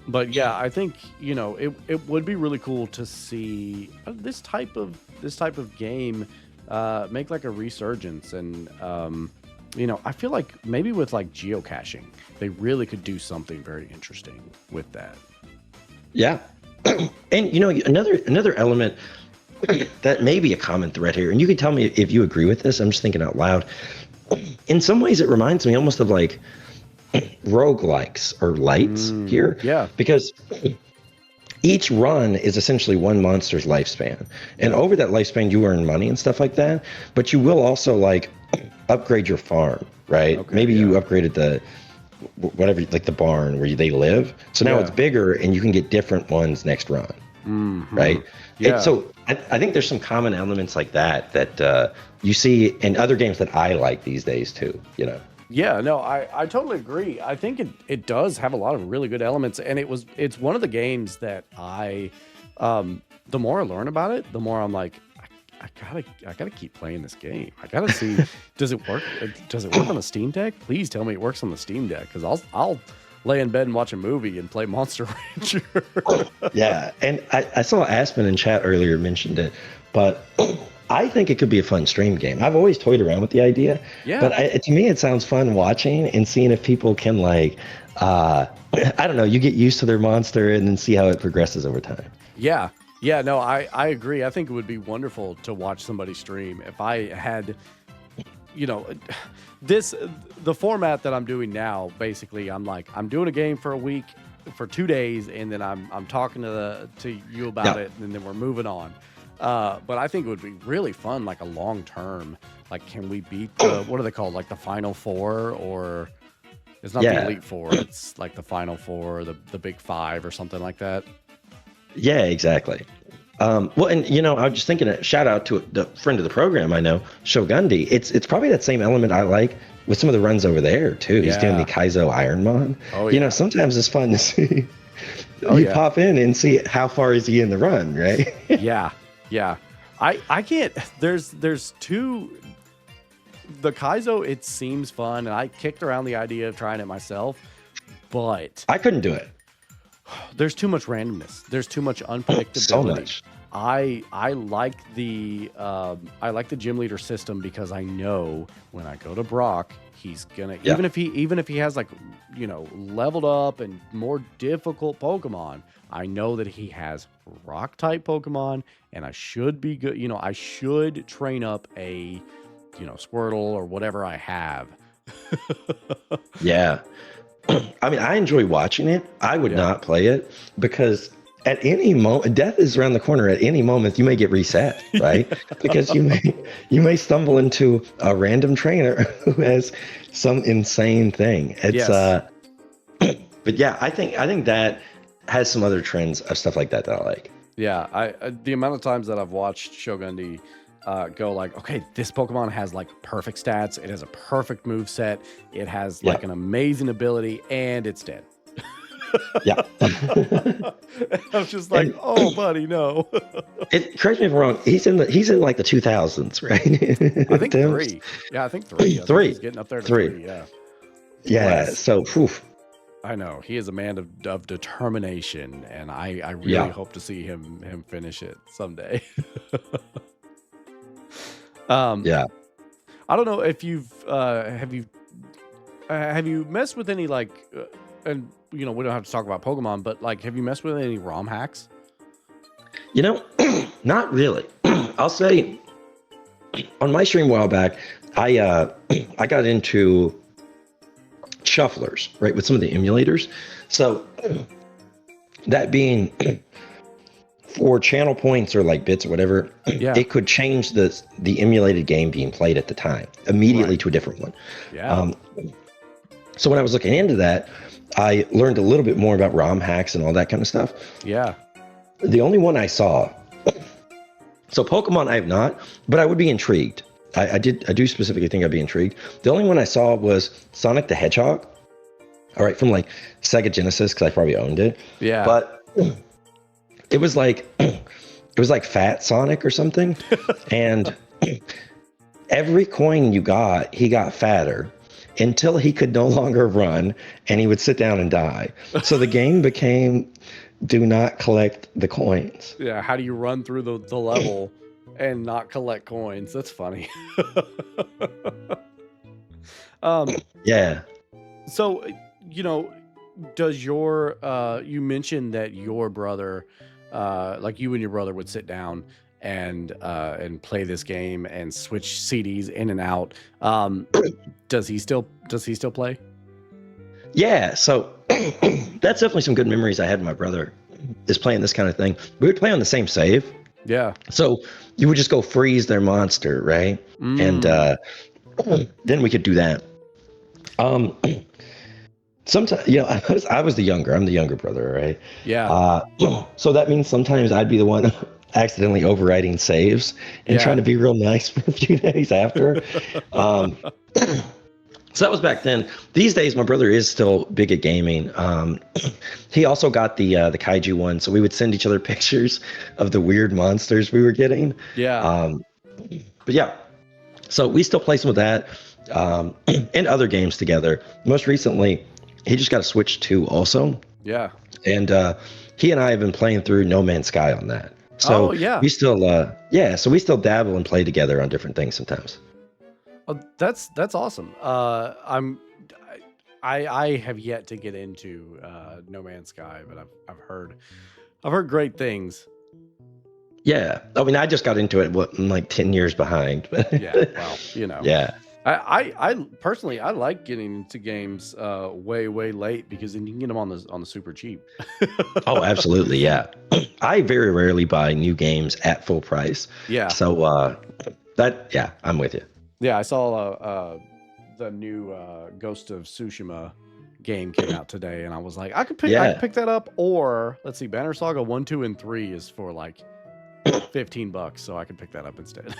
But yeah, I think it would be really cool to see this type of game make like a resurgence, and I feel like maybe with like geocaching, they really could do something very interesting with that. Yeah, and another element that may be a common thread here, and you can tell me if you agree with this. I'm just thinking out loud. In some ways, it reminds me almost of like roguelikes or lights here. Yeah. Because each run is essentially one monster's lifespan. And over that lifespan, you earn money and stuff like that. But you will also like upgrade your farm, right? Okay, maybe you upgraded the whatever, like the barn where they live. So now it's bigger and you can get different ones next run. Right? Yeah. So I think there's some common elements like that you see in other games that I like these days too, Yeah, no, I totally agree. I think it does have a lot of really good elements, and it's one of the games that the more I learn about it, the more I'm like, I gotta keep playing this game. I gotta see, does it work? Does it work on the Steam Deck? Please tell me it works on the Steam Deck, because lay in bed and watch a movie and play Monster Rancher. Yeah, and I saw Aspen in chat earlier mentioned it, but I think it could be a fun stream game. I've always toyed around with the idea, Yeah. but to me it sounds fun watching and seeing if people can like, I don't know, you get used to their monster and then see how it progresses over time. Yeah. Yeah, no, I agree. I think it would be wonderful to watch somebody stream. If I had, you know, the format that I'm doing now, basically, I'm doing a game for a week, for 2 days, and then I'm talking to you about it, and then we're moving on. But I think it would be really fun, like a long term. Like, can we beat the, what are they called? Like the Final Four, or it's not the Elite Four. It's like the Final Four, the Big Five, or something like that. Yeah, exactly. Well, and you know, I was just thinking, shout out to the friend of the program I know, Shogundi. It's probably that same element I like with some of the runs over there too. He's doing the Kaizo Ironmon. Oh, You know, sometimes it's fun to see. You pop in and see how far is he in the run, right? Yeah. I can't. There's two. The Kaizo, it seems fun, and I kicked around the idea of trying it myself, but I couldn't do it. There's too much randomness. There's too much unpredictability. So much. I like the gym leader system because I know when I go to Brock, he's gonna even if he has, like, you know, leveled up and more difficult Pokemon, I know that he has rock type Pokemon, and I should be good. You know, I should train up a, you know, Squirtle or whatever I have. Yeah. I mean, I enjoy watching it. I would not play it because at any moment, death is around the corner. At any moment, you may get reset, right? Because you may stumble into a random trainer who has some insane thing. It's but yeah, I think that has some other trends of stuff like that I like. Yeah, I the amount of times that I've watched Shogundi go like, okay, this Pokemon has like perfect stats, it has a perfect move set, it has like an amazing ability, and it's dead. Yeah. I'm just like, oh, buddy, no. Correct me if I'm wrong. He's in like the 2000s, right? I think 3. Yeah, I think 3. He's getting up there to 3. Yeah. Yeah. Yes. So, I know he is a man of determination, and I really hope to see him finish it someday. Yeah. I don't know if you've have you messed with any like and you know, we don't have to talk about Pokemon, but like, have you messed with any ROM hacks? You know, not really. I'll say on my stream a while back, I got into shufflers, right, with some of the emulators. So that being for channel points or like bits or whatever, it could change the emulated game being played at the time immediately to a different one. Yeah. So when I was looking into that, I learned a little bit more about ROM hacks and all that kind of stuff. Yeah. The only one I saw, so Pokemon I have not, but I would be intrigued. I do specifically think I'd be intrigued. The only one I saw was Sonic the Hedgehog. All right, from like Sega Genesis, because I probably owned it. Yeah. But it was like Fat Sonic or something, and every coin you got, he got fatter until he could no longer run, and he would sit down and die. So the game became, do not collect the coins. Yeah, how do you run through the level and not collect coins? That's funny. Yeah. So, you know, does your you mentioned that your brother, like you and your brother would sit down and play this game and switch CDs in and out. Does he still play? Yeah, so that's definitely some good memories I had with my brother, is playing this kind of thing. We would play on the same save. Yeah. So you would just go freeze their monster, right? And then we could do that. Sometimes, you know, I was the younger. I'm the younger brother, right? Yeah. So that means sometimes I'd be the one accidentally overwriting saves and trying to be real nice for a few days after. So that was back then. These days, my brother is still big at gaming. He also got the kaiju one, so we would send each other pictures of the weird monsters we were getting. Yeah. But yeah, so we still play some of that and other games together. Most recently, he just got a Switch 2 also. Yeah. And he and I have been playing through No Man's Sky on that. So Oh, yeah. we still, so we still dabble and play together on different things sometimes. Oh, that's awesome. I have yet to get into No Man's Sky, but I've heard great things. Yeah, I mean, I just got into it. I'm like 10 years behind. Yeah, well, you know. Yeah. I personally I like getting into games way late because then you can get them on the super cheap. Oh, absolutely, yeah. I very rarely buy new games at full price. Yeah. So I'm with you. Yeah, I saw the new Ghost of Tsushima game came out today, and I was like, I could pick that up. Or let's see, Banner Saga 1, 2, and 3 is for like $15, so I could pick that up instead.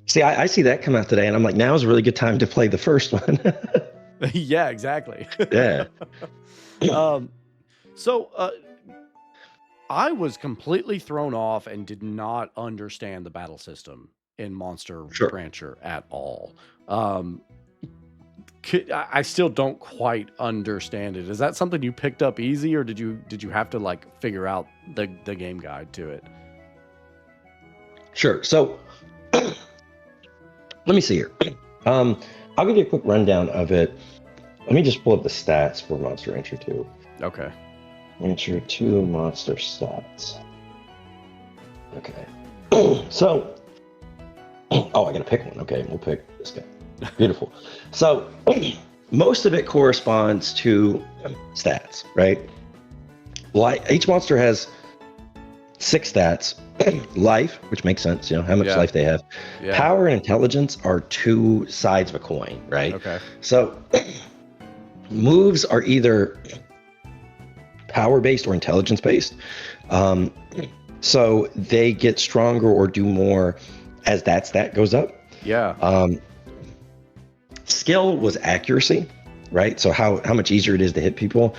See, I see that come out today, and I'm like, now is a really good time to play the first one. Yeah, exactly. Yeah. So I was completely thrown off and did not understand the battle system in Monster Rancher at all. I still don't quite understand it. Is that something you picked up easy, or did you have to like figure out the game guide to it? Sure. So let me see here. I'll give you a quick rundown of it. Let me just pull up the stats for Monster Rancher 2. Okay. Rancher 2 monster stats. Okay. So, I gotta pick one. Okay, we'll pick this guy. Beautiful. So, most of it corresponds to stats, right? Each monster has 6 stats. Life, which makes sense, how much life they have. Yeah. Power and intelligence are 2 sides of a coin, right? Okay. So moves are either power based or intelligence based. So they get stronger or do more as that stat goes up. Yeah. Skill was accuracy, right? So how much easier it is to hit people.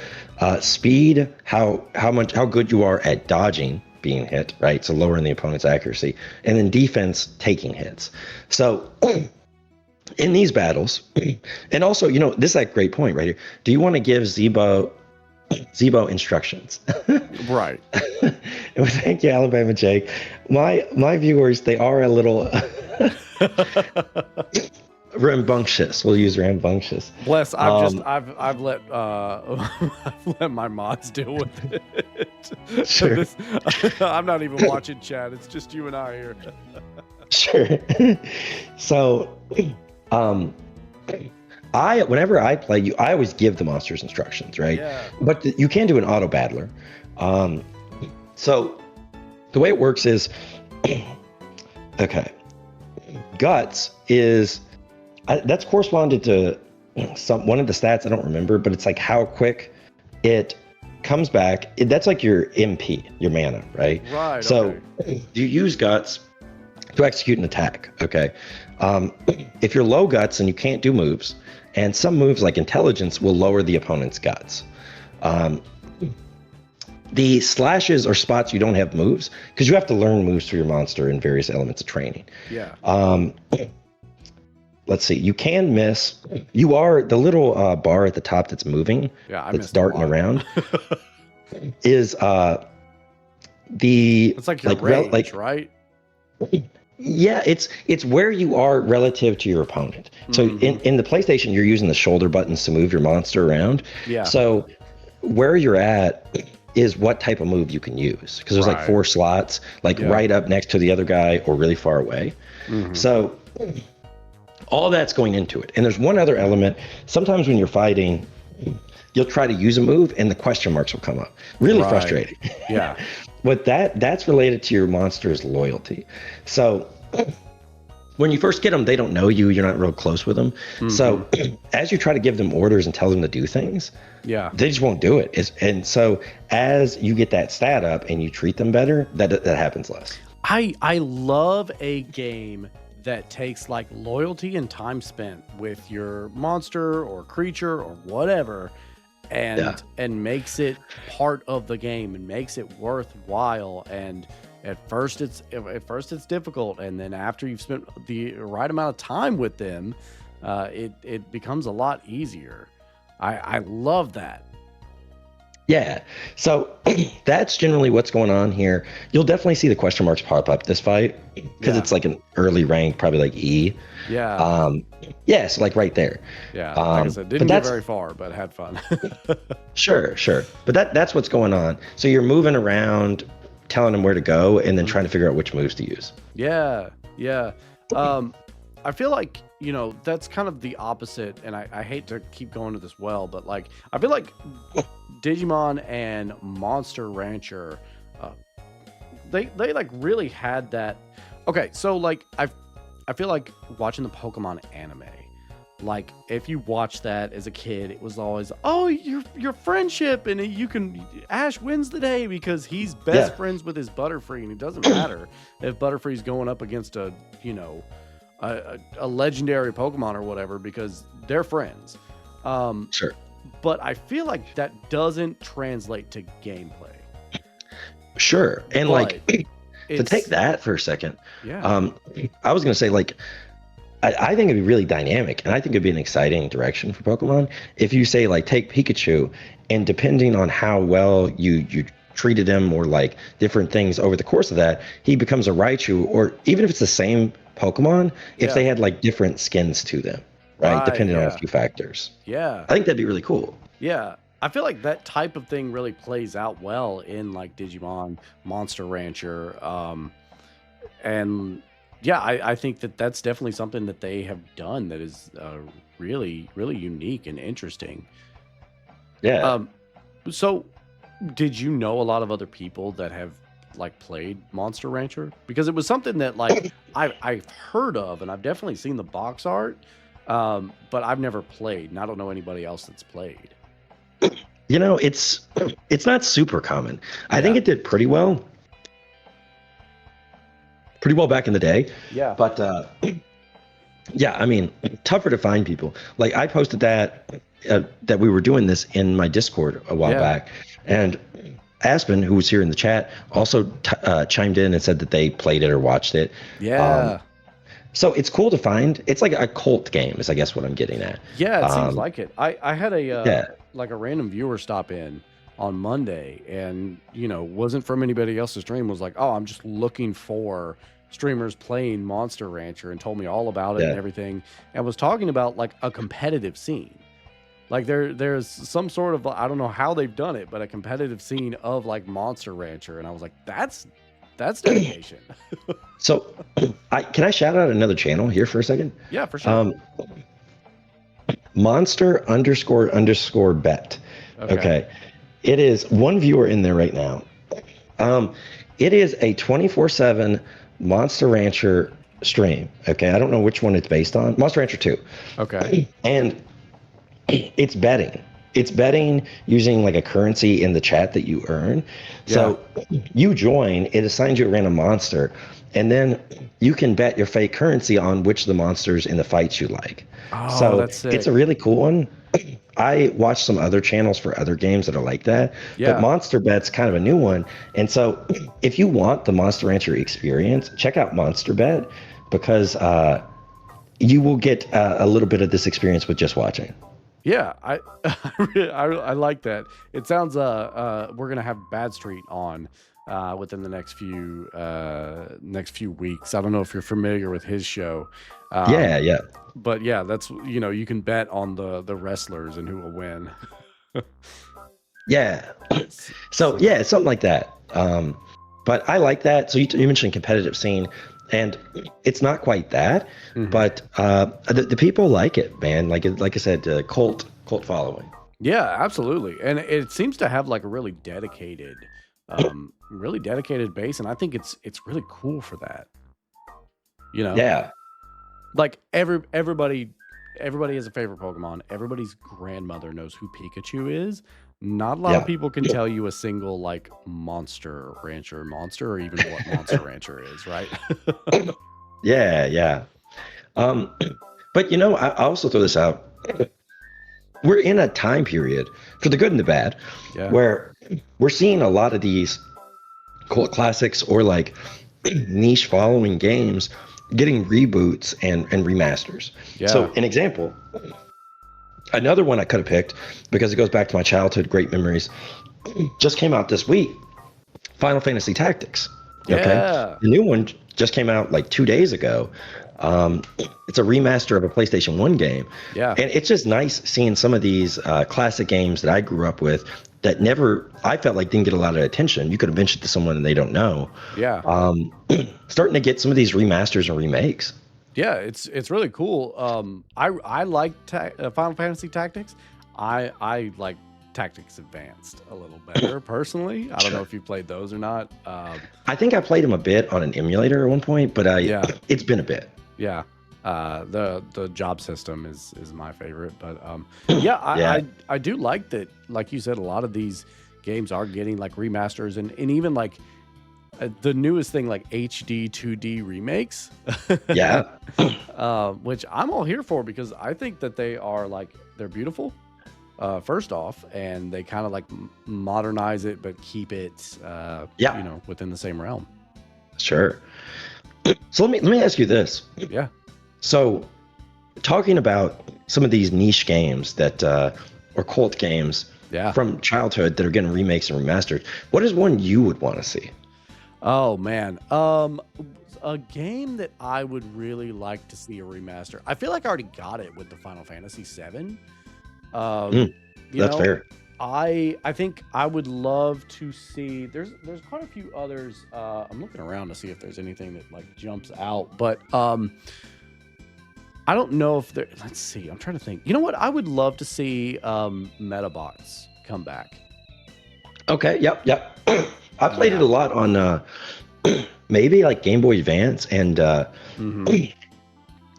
Speed, how good you are at dodging being hit, right? So lowering the opponent's accuracy. And then defense, taking hits. So in these battles, and also, this is a great point right here. Do you want to give Zebo instructions? Right. Thank you, Alabama Jake. My viewers, they are a little rambunctious. We'll use rambunctious. Bless. I've let I've let my mods deal with it. Sure. I'm not even watching chat. It's just you and I here. Sure. So, whenever I play, I always give the monsters instructions, right? Yeah. But you can do an auto battler. So the way it works is, okay, guts is. That's corresponded to one of the stats. I don't remember, but it's like how quick it comes back. That's like your MP, your mana, right? Right. So you use guts to execute an attack. Okay. If you're low guts and you can't do moves, and some moves like intelligence will lower the opponent's guts. The slashes are spots you don't have moves because you have to learn moves for your monster in various elements of training. Yeah. Let's see. You can miss. You are the little bar at the top that's moving. Yeah, that's darting around. Is the? It's like your range, right? Yeah, it's where you are relative to your opponent. So in the PlayStation, you're using the shoulder buttons to move your monster around. Yeah. So where you're at is what type of move you can use because there's like 4 slots, like right up next to the other guy or really far away. So. All that's going into it. And there's one other element. Sometimes when you're fighting, you'll try to use a move and the question marks will come up. Really frustrating. Yeah. But that's related to your monster's loyalty. So when you first get them, they don't know you. You're not real close with them. So as you try to give them orders and tell them to do things, they just won't do it. And so as you get that stat up and you treat them better, that happens less. I love a game that takes like loyalty and time spent with your monster or creature or whatever and makes it part of the game and makes it worthwhile. And at first it's difficult, and then after you've spent the right amount of time with them, it becomes a lot easier. I love that. Yeah. So that's generally what's going on here. You'll definitely see the question marks pop up this fight because Yeah. it's like an early rank, probably like E. Yeah. Yeah, so like right there. Yeah. Like I said, didn't get very far, but had fun. Sure. But that's what's going on. So you're moving around, telling them where to go, and then trying to figure out which moves to use. Yeah. I feel like, that's kind of the opposite, and I hate to keep going to this well, but like I feel like Digimon and Monster Rancher, they like really had that. Okay, so like I feel like watching the Pokemon anime. Like if you watch that as a kid, it was always, oh, your friendship, and Ash wins the day because he's best friends with his Butterfree, and it doesn't matter if Butterfree's going up against a legendary Pokemon or whatever, because they're friends. Sure. But I feel like that doesn't translate to gameplay. Sure. And But to take that for a second, yeah. I was going to say, like, I think it'd be really dynamic, and I think it'd be an exciting direction for Pokemon if you say, like, take Pikachu, and depending on how well you treated him or like different things over the course of that, he becomes a Raichu, or even if it's the same Pokemon, if they had like different skins to them, right? Depending on a few factors. Yeah. I think that'd be really cool. Yeah. I feel like that type of thing really plays out well in like Digimon, Monster Rancher, and yeah, I think that's definitely something that they have done that is really, really unique and interesting. Yeah. So did you know a lot of other people that have like played Monster Rancher? Because it was something that like I've heard of, and I've definitely seen the box art, but I've never played, and I don't know anybody else that's played. It's not super common. I think it did pretty well back in the day. Yeah. But yeah, I mean, tougher to find people. Like I posted that we were doing this in my Discord a while back, and Aspen, who was here in the chat, also chimed in and said that they played it or watched it. Yeah. So it's cool to find. It's like a cult game, is I guess what I'm getting at. Yeah, it seems like it. I had a like a random viewer stop in on Monday, and wasn't from anybody else's stream. Was like, oh, I'm just looking for streamers playing Monster Rancher, and told me all about it and everything, and was talking about like a competitive scene. Like there's some sort of, I don't know how they've done it, but a competitive scene of like Monster Rancher, and I was like, that's dedication. So, can I shout out another channel here for a second? Yeah, for sure. Monster__bet. Okay. It is one viewer in there right now. It is a 24/7 Monster Rancher stream. Okay. I don't know which one it's based on. Monster Rancher 2. Okay. And it's betting. It's betting using like a currency in the chat that you earn. So you join, it assigns you a random monster, and then you can bet your fake currency on which of the monsters in the fights you like. Oh, so that's sick. It's a really cool one. I watched some other channels for other games that are like that, but Monster Bet's kind of a new one. And so if you want the Monster Rancher experience, check out Monster Bet, because you will get a little bit of this experience with just watching. Yeah, I like that. It sounds we're gonna have Bad Street on within the next few weeks. I don't know if you're familiar with his show. Yeah. But yeah, that's you can bet on the wrestlers and who will win. Yeah. So yeah, it's something like that. But I like that. So you mentioned competitive scene, and it's not quite that, but the people like it, man. Like I said, cult following. Yeah, absolutely. And it seems to have like a really dedicated base, and I think it's really cool for that. Yeah. Like everybody has a favorite Pokemon. Everybody's grandmother knows who Pikachu is. Not a lot of people can tell you a single like Monster Rancher monster, or even what Monster Rancher is, right? Yeah. But I also throw this out. We're in a time period, for the good and the bad, where we're seeing a lot of these cult classics or like niche following games getting reboots and remasters. So an example, Another one I could have picked because it goes back to my childhood, great memories. Just came out this week. Final Fantasy Tactics. Okay, Yeah. the new one just came out like 2 days ago. It's a remaster of a PlayStation 1 game. Yeah. And it's just nice seeing some of these classic games that I grew up with that never, I felt like didn't get a lot of attention. You could have mentioned to someone and they don't know. Yeah. Starting to get some of these remasters and remakes. Yeah, it's really cool. I like Final Fantasy Tactics. I like Tactics Advanced a little better personally. I don't know if you played those or not. I think I played them a bit on an emulator at one point, but it's been a bit. Yeah. The job system is my favorite, but I do like that. Like you said, a lot of these games are getting like remasters and even like the newest thing, like HD 2D remakes. Yeah. Which I'm all here for because I think that they're beautiful. First off, and they kind of like modernize it, but keep it, within the same realm. Sure. So let me ask you this. Yeah. So, talking about some of these niche games that or cult games from childhood that are getting remakes and remastered, what is one you would want to see? Oh man, a game that I would really like to see a remaster. I feel like I already got it with the Final Fantasy VII. That's fair. I think I would love to see. There's quite a few others. I'm looking around to see if there's anything that like jumps out, but I don't know if there. Let's see. I'm trying to think. You know what? I would love to see Metabots come back. Okay. Yep. I played it a lot on maybe like Game Boy Advance and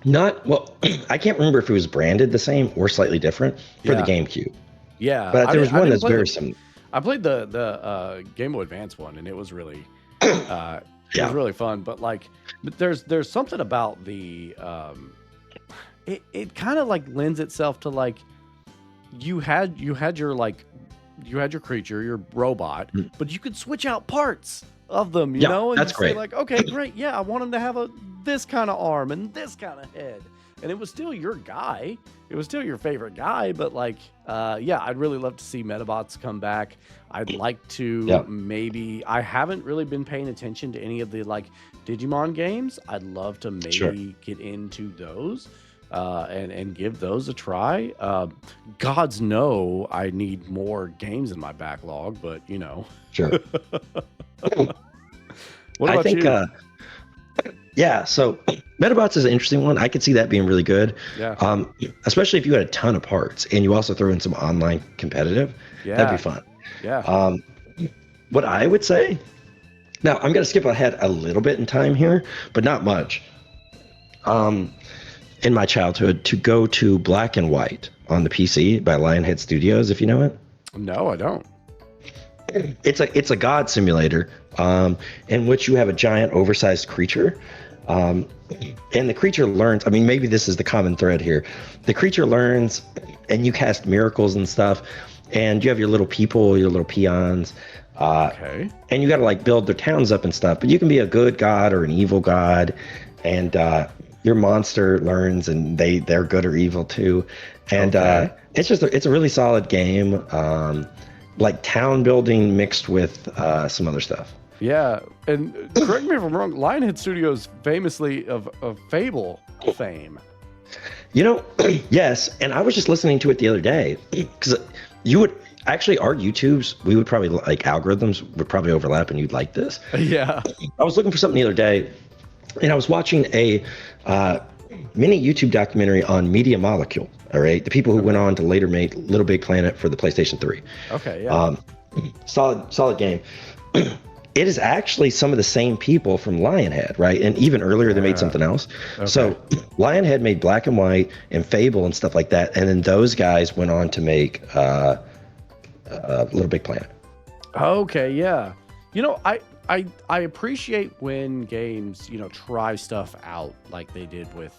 not well. I can't remember if it was branded the same or slightly different for the GameCube. Yeah, but there was one that's very similar. I played the Game Boy Advance one, and it was really it was really fun. But like, there's something about the it kind of like lends itself to like you had your creature, your robot, but you could switch out parts of them, you know, and that's you great. say like, okay, great, yeah, I want him to have this kind of arm and this kind of head, and it was still your guy, it was still your favorite guy, but like, I'd really love to see Metabots come back. I'd like to maybe. I haven't really been paying attention to any of the like Digimon games. I'd love to maybe get into those. And give those a try. Gods know I need more games in my backlog, but you know. Sure. What about you? So Metabots is an interesting one. I could see that being really good. Yeah. Especially if you had a ton of parts and you also throw in some online competitive. Yeah. That'd be fun. Yeah. What I would say. Now I'm gonna skip ahead a little bit in time here, but not much. In my childhood, to go to Black and White on the PC by Lionhead Studios, if you know it. No, I don't. It's a god simulator in which you have a giant oversized creature. And the creature learns, I mean, maybe this is the common thread here. The creature learns and you cast miracles and stuff. And you have your little people, your little peons. And you got to like build their towns up and stuff. But you can be a good god or an evil god. And your monster learns and they're good or evil too. And it's a really solid game. Like town building mixed with some other stuff. Yeah, and correct me if I'm wrong, Lionhead Studios famously of Fable fame. You know, yes, and I was just listening to it the other day because you would actually our YouTubes, we would probably like algorithms would probably overlap and you'd like this. Yeah. I was looking for something the other day and I was watching a mini YouTube documentary on Media Molecule. All right, the people who went on to later make Little Big Planet for the PlayStation 3. Okay, yeah. Solid game. It is actually some of the same people from Lionhead, right? And even earlier, they made something else. Okay. So Lionhead made Black and White and Fable and stuff like that. And then those guys went on to make Little Big Planet. Okay, yeah. You know, I appreciate when games, you know, try stuff out like they did with,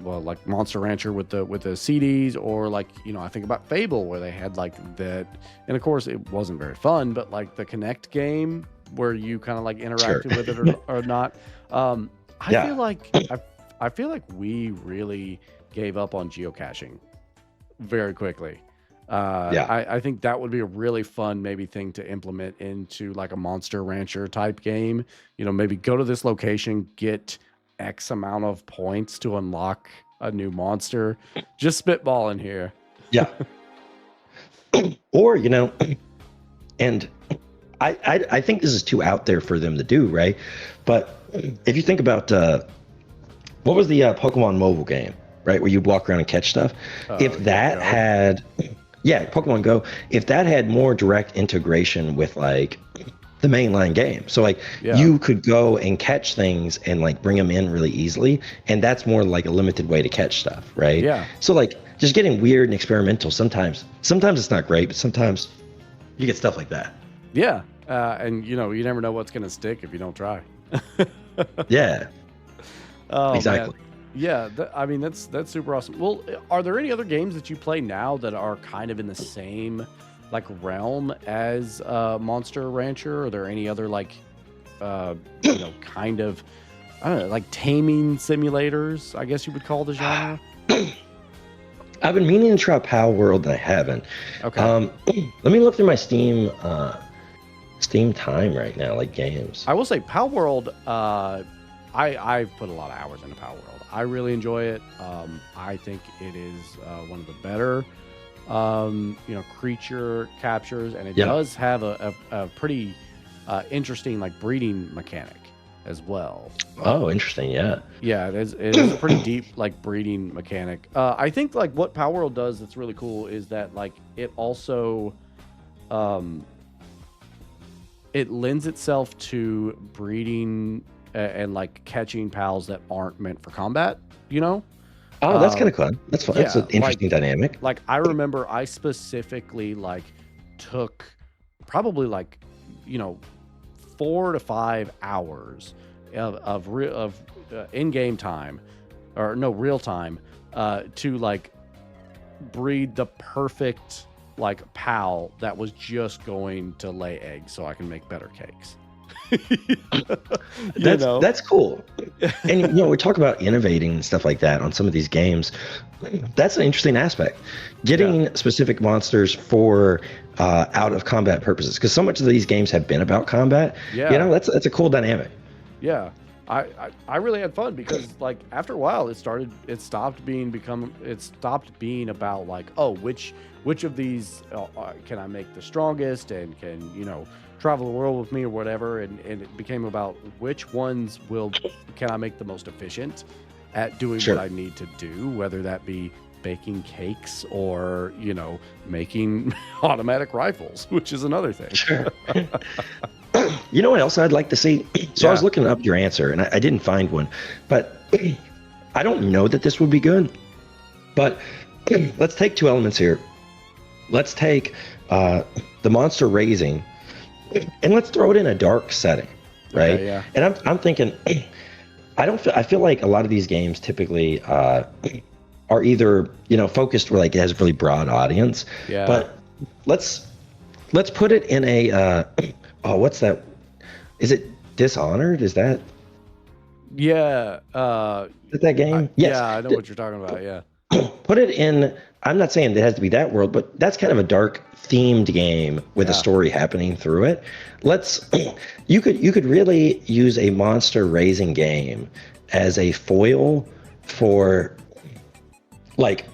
like Monster Rancher with the CDs, or like, you know, I think about Fable where they had like that, and of course it wasn't very fun, but like the Connect game where you kind of like interacted with it or not. I feel like I feel like we really gave up on geocaching very quickly. I think that would be a really fun maybe thing to implement into like a Monster Rancher type game. You know, maybe go to this location, get X amount of points to unlock a new monster. Just spitballing here. Yeah. Or, you know, and I think this is too out there for them to do, right? But if you think about what was the Pokemon mobile game, right, where you walk around and catch stuff? If that had, Pokemon Go, if that had more direct integration with like the mainline game, so like you could go and catch things and like bring them in really easily, and that's more like a limited way to catch stuff, right? Yeah. So like just getting weird and experimental sometimes it's not great, but sometimes you get stuff like that. Yeah. And you know, you never know what's gonna stick if you don't try. Yeah. Oh, exactly. Man. Yeah, I mean that's super awesome. Well, are there any other games that you play now that are kind of in the same like realm as Monster Rancher? Are there any other like you know, kind of, I don't know, like taming simulators, I guess you would call the genre? I've been meaning to try Pal World and I haven't. Okay. Let me look through my Steam time right now, like games. I will say Pal World, I've put a lot of hours into Pal World. I really enjoy it. I think it is one of the better you know, creature captures, and it does have a pretty interesting like breeding mechanic as well. Oh, interesting. Yeah. Yeah, it is a pretty deep like breeding mechanic. I think like what Pal World does that's really cool is that like it also it lends itself to breeding and like catching pals that aren't meant for combat, you know? Oh, that's kind of fun. That's fun. That's an interesting dynamic. Like I remember I specifically like took probably like, you know, 4 to 5 hours of in-game time, or no, real time, to like breed the perfect like pal that was just going to lay eggs so I can make better cakes. That's cool. And you know, we talk about innovating and stuff like that on some of these games. That's an interesting aspect. Getting specific monsters for out of combat purposes, because so much of these games have been about combat. Yeah. You know, that's a cool dynamic. Yeah. I really had fun because like after a while it stopped being about like, oh, which of these can I make the strongest and can, you know, travel the world with me or whatever, and it became about which ones can I make the most efficient at doing what I need to do, whether that be baking cakes or, you know, making automatic rifles, which is another thing. Sure. You know what else I'd like to see? So I was looking up your answer and I didn't find one, but I don't know that this would be good, but let's take two elements here. Let's take the monster raising and let's throw it in a dark setting, right? Okay, yeah. And I'm thinking, I feel like a lot of these games typically are either, you know, focused where like it has a really broad audience. Yeah. But let's put it in a what's that? Is it Dishonored? Is that? Yeah. Is that game? Yes. Yeah, I know what you're talking about. Yeah. Put it in. I'm not saying it has to be that world, but that's kind of a dark themed game with a story happening through it. You could really use a monster raising game as a foil for, like,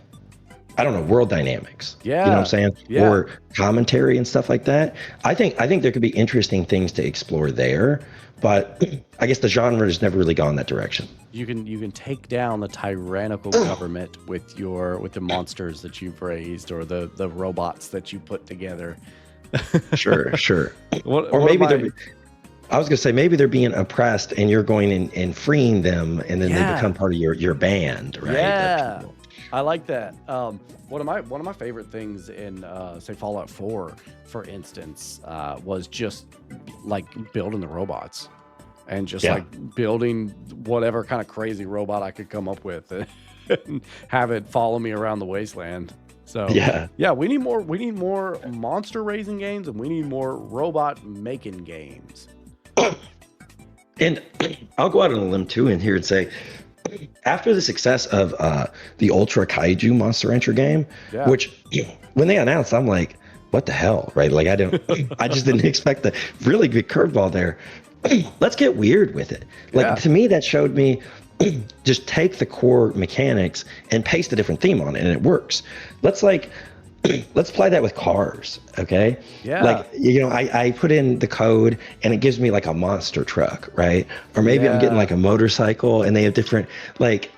I don't know, world dynamics. Yeah. You know what I'm saying? Yeah. Or commentary and stuff like that. I think there could be interesting things to explore there, but I guess the genre has never really gone that direction. You can take down the tyrannical government with the monsters that you've raised or the robots that you put together. Sure. Or maybe I was gonna say maybe they're being oppressed and you're going and freeing them, and then they become part of your band, right? Yeah, I like that. One of my favorite things in say Fallout 4, for instance, was just like building the robots and just like building whatever kind of crazy robot I could come up with and have it follow me around the wasteland. So yeah, we need more monster raising games, and we need more robot making games. And I'll go out on a limb too in here and say, after the success of the Ultra Kaiju Monster Rancher game, Yeah. which when they announced, I'm like, what the hell, right? Like I just didn't expect the really big curveball there. Let's get weird with it. Like Yeah. to me, that showed me just take the core mechanics and paste a different theme on it, and it works. Let's apply that with cars, okay? Yeah. Like, I put in the code and it gives me like a monster truck, right? Or maybe I'm getting Yeah. like a motorcycle and they have different, like,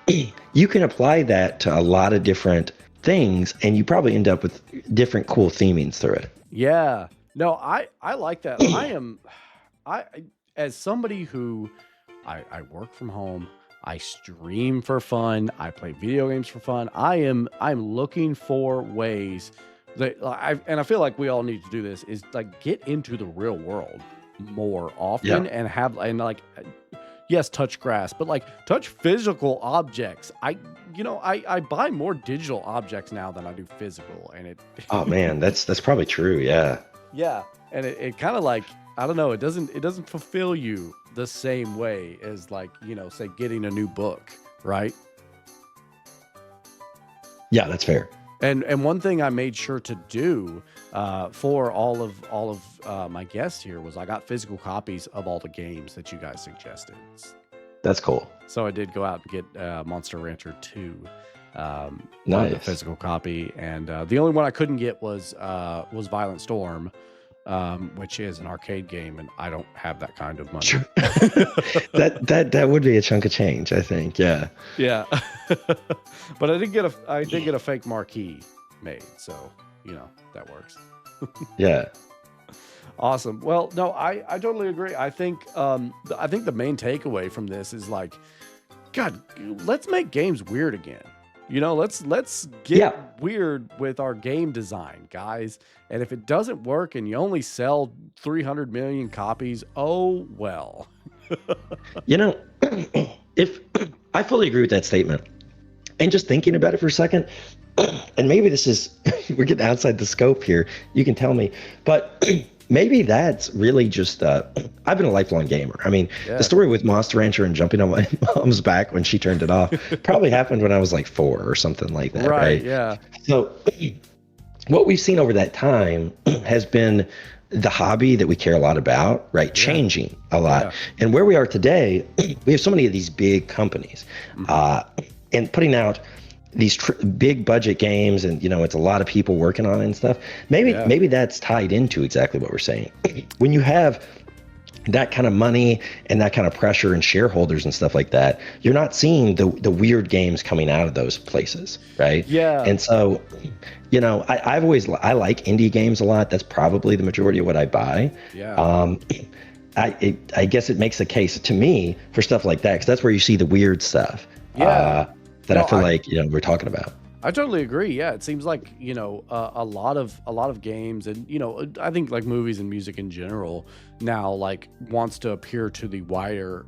you can apply that to a lot of different things and you probably end up with different cool themings through it. Yeah. No, I like that. I as somebody who I work from home, I stream for fun, I play video games for fun. I'm looking for ways that I feel like we all need to do this is like get into the real world more often and like yes, touch grass, but like touch physical objects. I buy more digital objects now than I do physical, and it Oh man, that's probably true. Yeah. yeah, and it kind of like I don't know, it doesn't fulfill you the same way as like, say getting a new book, right? Yeah, that's fair. And one thing I made sure to do for all of my guests here was I got physical copies of all the games that you guys suggested. That's cool. So I did go out and get Monster Rancher 2, the Nice. physical copy, and the only one I couldn't get was Violent Storm, which is an arcade game, and I don't have that kind of money. Sure. that would be a chunk of change, I think. Yeah. Yeah, but I did get a fake marquee made, so that works. Yeah. Awesome. Well, no, I totally agree. I think the main takeaway from this is like, God, let's make games weird again. Let's get weird with our game design, guys. And if it doesn't work and you only sell 300 million copies, oh well. If I fully agree with that statement, and just thinking about it for a second, and maybe this is we're getting outside the scope here. You can tell me, but maybe that's really just I've been a lifelong gamer. I mean, the story with Monster Rancher and jumping on my mom's back when she turned it off probably happened when I was like 4 or something like that. Right. Yeah. So what we've seen over that time has been the hobby that we care a lot about, right? Changing a lot. Yeah. And where we are today, we have so many of these big companies and putting out these big budget games, and it's a lot of people working on it and stuff. Maybe that's tied into exactly what we're saying. When you have that kind of money and that kind of pressure and shareholders and stuff like that, you're not seeing the weird games coming out of those places, right? Yeah. And so, I like indie games a lot. That's probably the majority of what I buy. Yeah. I guess it makes a case to me for stuff like that, because that's where you see the weird stuff. Yeah. I feel like we're talking about. I totally agree. Yeah, it seems like a lot of games, and I think like movies and music in general now like wants to appear to the wider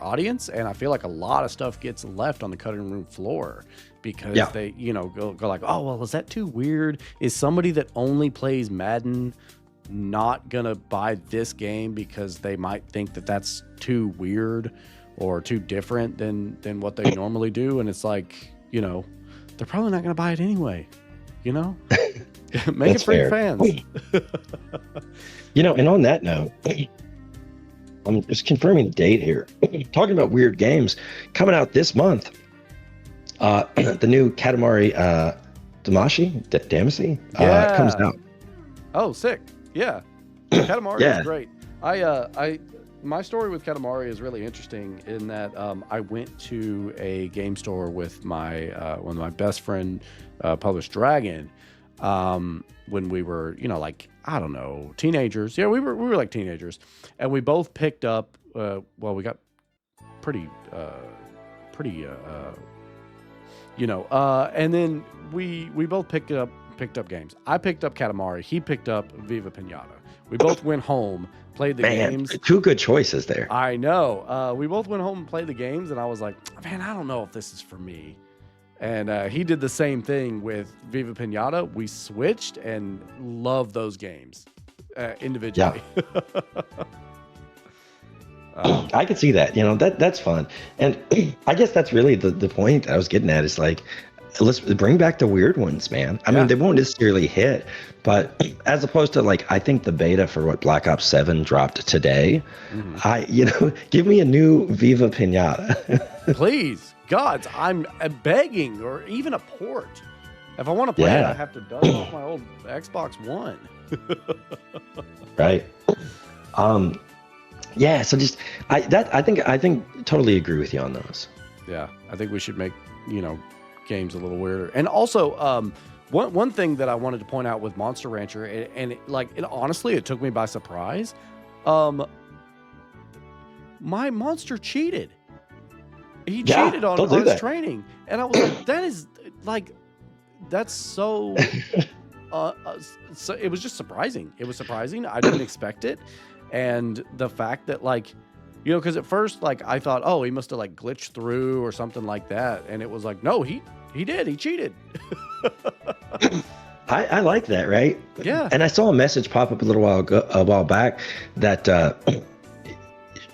audience, and I feel like a lot of stuff gets left on the cutting room floor because they go like, oh well, is that too weird? Is somebody that only plays Madden not gonna buy this game because they might think that that's too weird or too different than what they normally do? And it's like, they're probably not going to buy it anyway, Make it for your fans. And on that note, I'm just confirming the date here. Talking about weird games coming out this month. The new Katamari Damacy comes out. Oh, sick. Yeah. Katamari is great. My story with Katamari is really interesting in that I went to a game store with my one of my best friend published Dragon when we were I don't know, teenagers. Yeah, we were like teenagers, and we both picked up. We got pretty and then we both picked up games. I picked up Katamari. He picked up Viva Pinata. We both went home, played the games. 2 good choices there. I know. We both went home and played the games, and I was like, man, I don't know if this is for me. And he did the same thing with Viva Pinata. We switched and loved those games individually. I could see that. That's fun. And I guess that's really the point I was getting at is like, let's bring back the weird ones, man. I mean, they won't necessarily hit, but as opposed to like, I think the beta for what Black Ops 7 dropped today, give me a new Viva Pinata. Please, gods, I'm begging, or even a port. If I want to play it, I have to dust off my old Xbox One. Right. Yeah. So just I think totally agree with you on those. Yeah, I think we should make games a little weirder. And also, one thing that I wanted to point out with Monster Rancher, and honestly, it took me by surprise. My monster cheated. He cheated on his training, and I was like, that is like. That's so, so it was just surprising. It was surprising. I didn't expect it. And the fact that because at first, I thought, oh, he must have glitched through or something like that. And it was like, no, he did. He cheated. I like that. Right. Yeah. And I saw a message pop up a while back that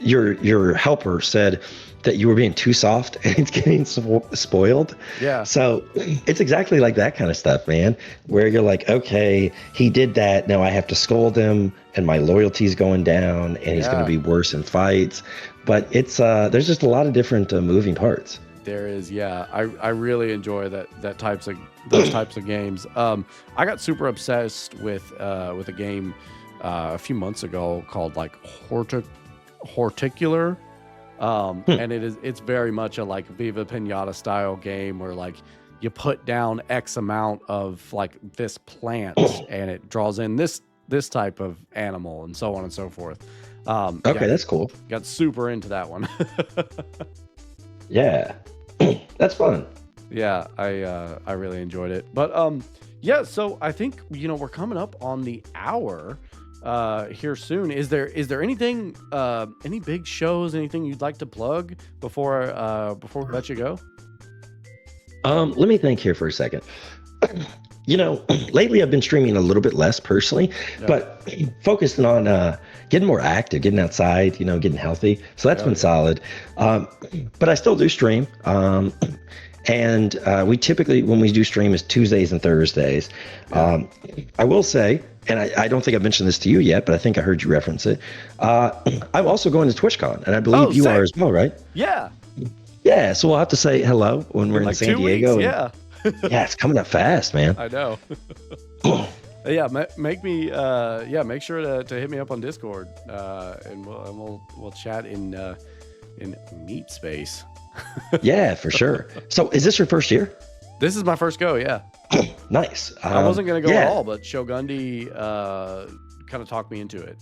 your helper said that you were being too soft and it's getting spoiled. Yeah. So it's exactly like that kind of stuff, man, where you're like, okay, he did that. Now I have to scold him and my loyalty's going down and he's going to be worse in fights. But it's there's just a lot of different moving parts. There is. Yeah. I really enjoy those types of games. I got super obsessed with a game a few months ago called Horticular. And it's very much a Viva Pinata style game where you put down X amount of this plant and it draws in this type of animal and so on and so forth. Okay, that's cool. Got super into that one. Yeah, that's fun. Yeah, I really enjoyed it. But so I think we're coming up on the hour. Here soon. Is there anything, any big shows, anything you'd like to plug before we let you go? Let me think here for a second. Lately I've been streaming a little bit less personally, but focusing on getting more active, getting outside, getting healthy. So that's been solid. But I still do stream. And we typically, when we do stream, is Tuesdays and Thursdays. I will say, and I don't think I've mentioned this to you yet, but I think I heard you reference it. I'm also going to TwitchCon, and I believe you are as well, right? Yeah. Yeah, so we'll have to say hello when we're in San 2 Diego. Weeks, yeah. Yeah, it's coming up fast, man. I know. Yeah, make sure to hit me up on Discord, and we'll chat in Meat Space. Yeah, for sure. So is this your first year? This is my first go, yeah. Nice. I wasn't going to go at all, but Shogundi kind of talked me into it.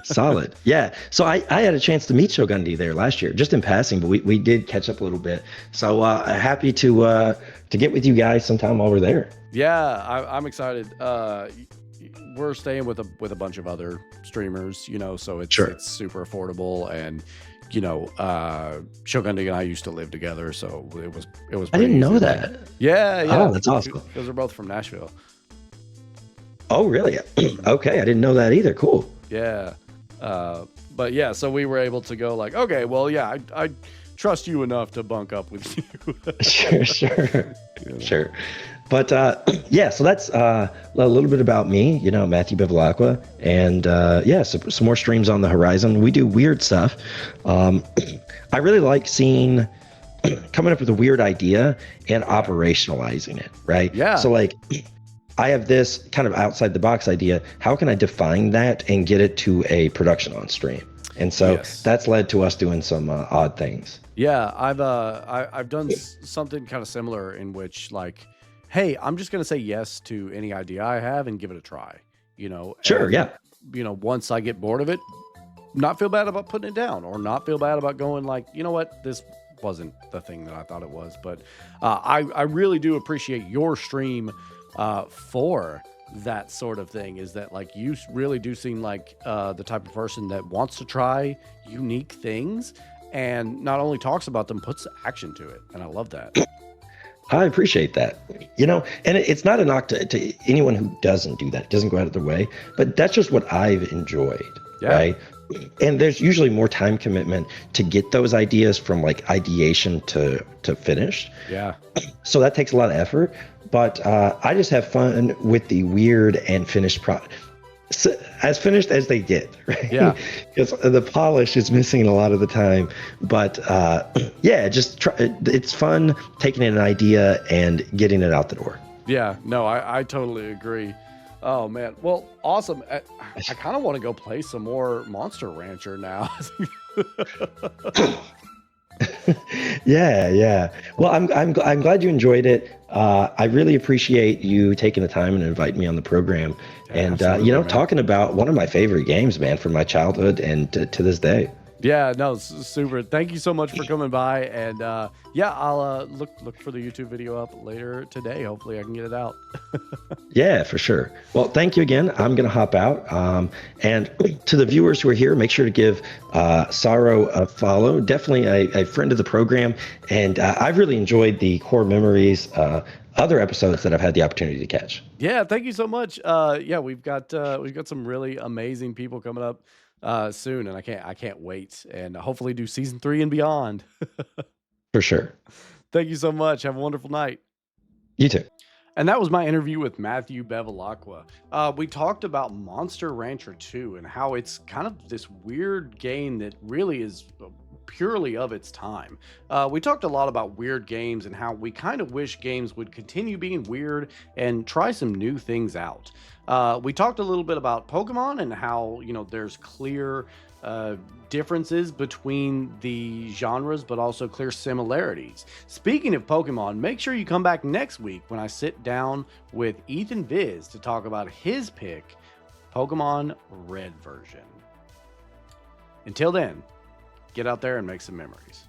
Solid. Yeah. So I had a chance to meet Shogundi there last year, just in passing, but we did catch up a little bit. So happy to get with you guys sometime while we're there. Yeah, I'm excited. We're staying with a bunch of other streamers, so it's super affordable, and Shogundi and I used to live together, so it was. I didn't know that. Yeah. Oh, that's awesome. Those are both from Nashville. Oh, really? Okay, I didn't know that either. Cool. Yeah, but yeah, so we were able to go okay, well, yeah, I trust you enough to bunk up with you. Sure. But so that's a little bit about me, Matthew Bevilacqua, and so some more streams on the horizon. We do weird stuff. I really like coming up with a weird idea and operationalizing it, right? Yeah. So I have this kind of outside the box idea. How can I define that and get it to a production on stream? And so that's led to us doing some odd things. Yeah, I've done something kind of similar in which hey, I'm just going to say yes to any idea I have and give it a try, Sure, and, yeah. Once I get bored of it, not feel bad about putting it down, or not feel bad about going you know what, this wasn't the thing that I thought it was. But I really do appreciate your stream for that sort of thing, is that you really do seem like the type of person that wants to try unique things and not only talks about them, puts action to it. And I love that. I appreciate that, and it's not a knock to anyone who doesn't do that, doesn't go out of their way, but that's just what I've enjoyed, right? and there's usually more time commitment to get those ideas from like ideation to finished. Yeah. So that takes a lot of effort, but I just have fun with the weird and finished product. So, as finished as they get, right? Yeah. Because the polish is missing a lot of the time. But yeah, just try. It's fun taking in an idea and getting it out the door. Yeah, no, I totally agree. Oh man, well, awesome. I kind of want to go play some more Monster Rancher now. Yeah. Well, I'm glad you enjoyed it. I really appreciate you taking the time and inviting me on the program, and absolutely, man. talking about one of my favorite games, man, from my childhood and to this day. Yeah, no, super. Thank you so much for coming by, and yeah, I'll look for the YouTube video up later today. Hopefully, I can get it out. Yeah, for sure. Well, thank you again. I'm going to hop out. And to the viewers who are here, make sure to give Sorrow a follow. Definitely a friend of the program. And I've really enjoyed the Core Memories other episodes that I've had the opportunity to catch. Yeah, thank you so much. Yeah, we've got some really amazing people coming up soon, and I can't wait, and hopefully do season 3 and beyond. For sure. Thank you so much. Have a wonderful night. You too. And that was my interview with Matthew Bevilacqua. We talked about Monster Rancher 2 and how it's kind of this weird game that really is purely of its time. We talked a lot about weird games and how we kind of wish games would continue being weird and try some new things out. We talked a little bit about Pokemon and how, there's clear differences between the genres, but also clear similarities. Speaking of Pokemon, make sure you come back next week when I sit down with Ethan Viz to talk about his pick, Pokemon Red version. Until then, get out there and make some memories.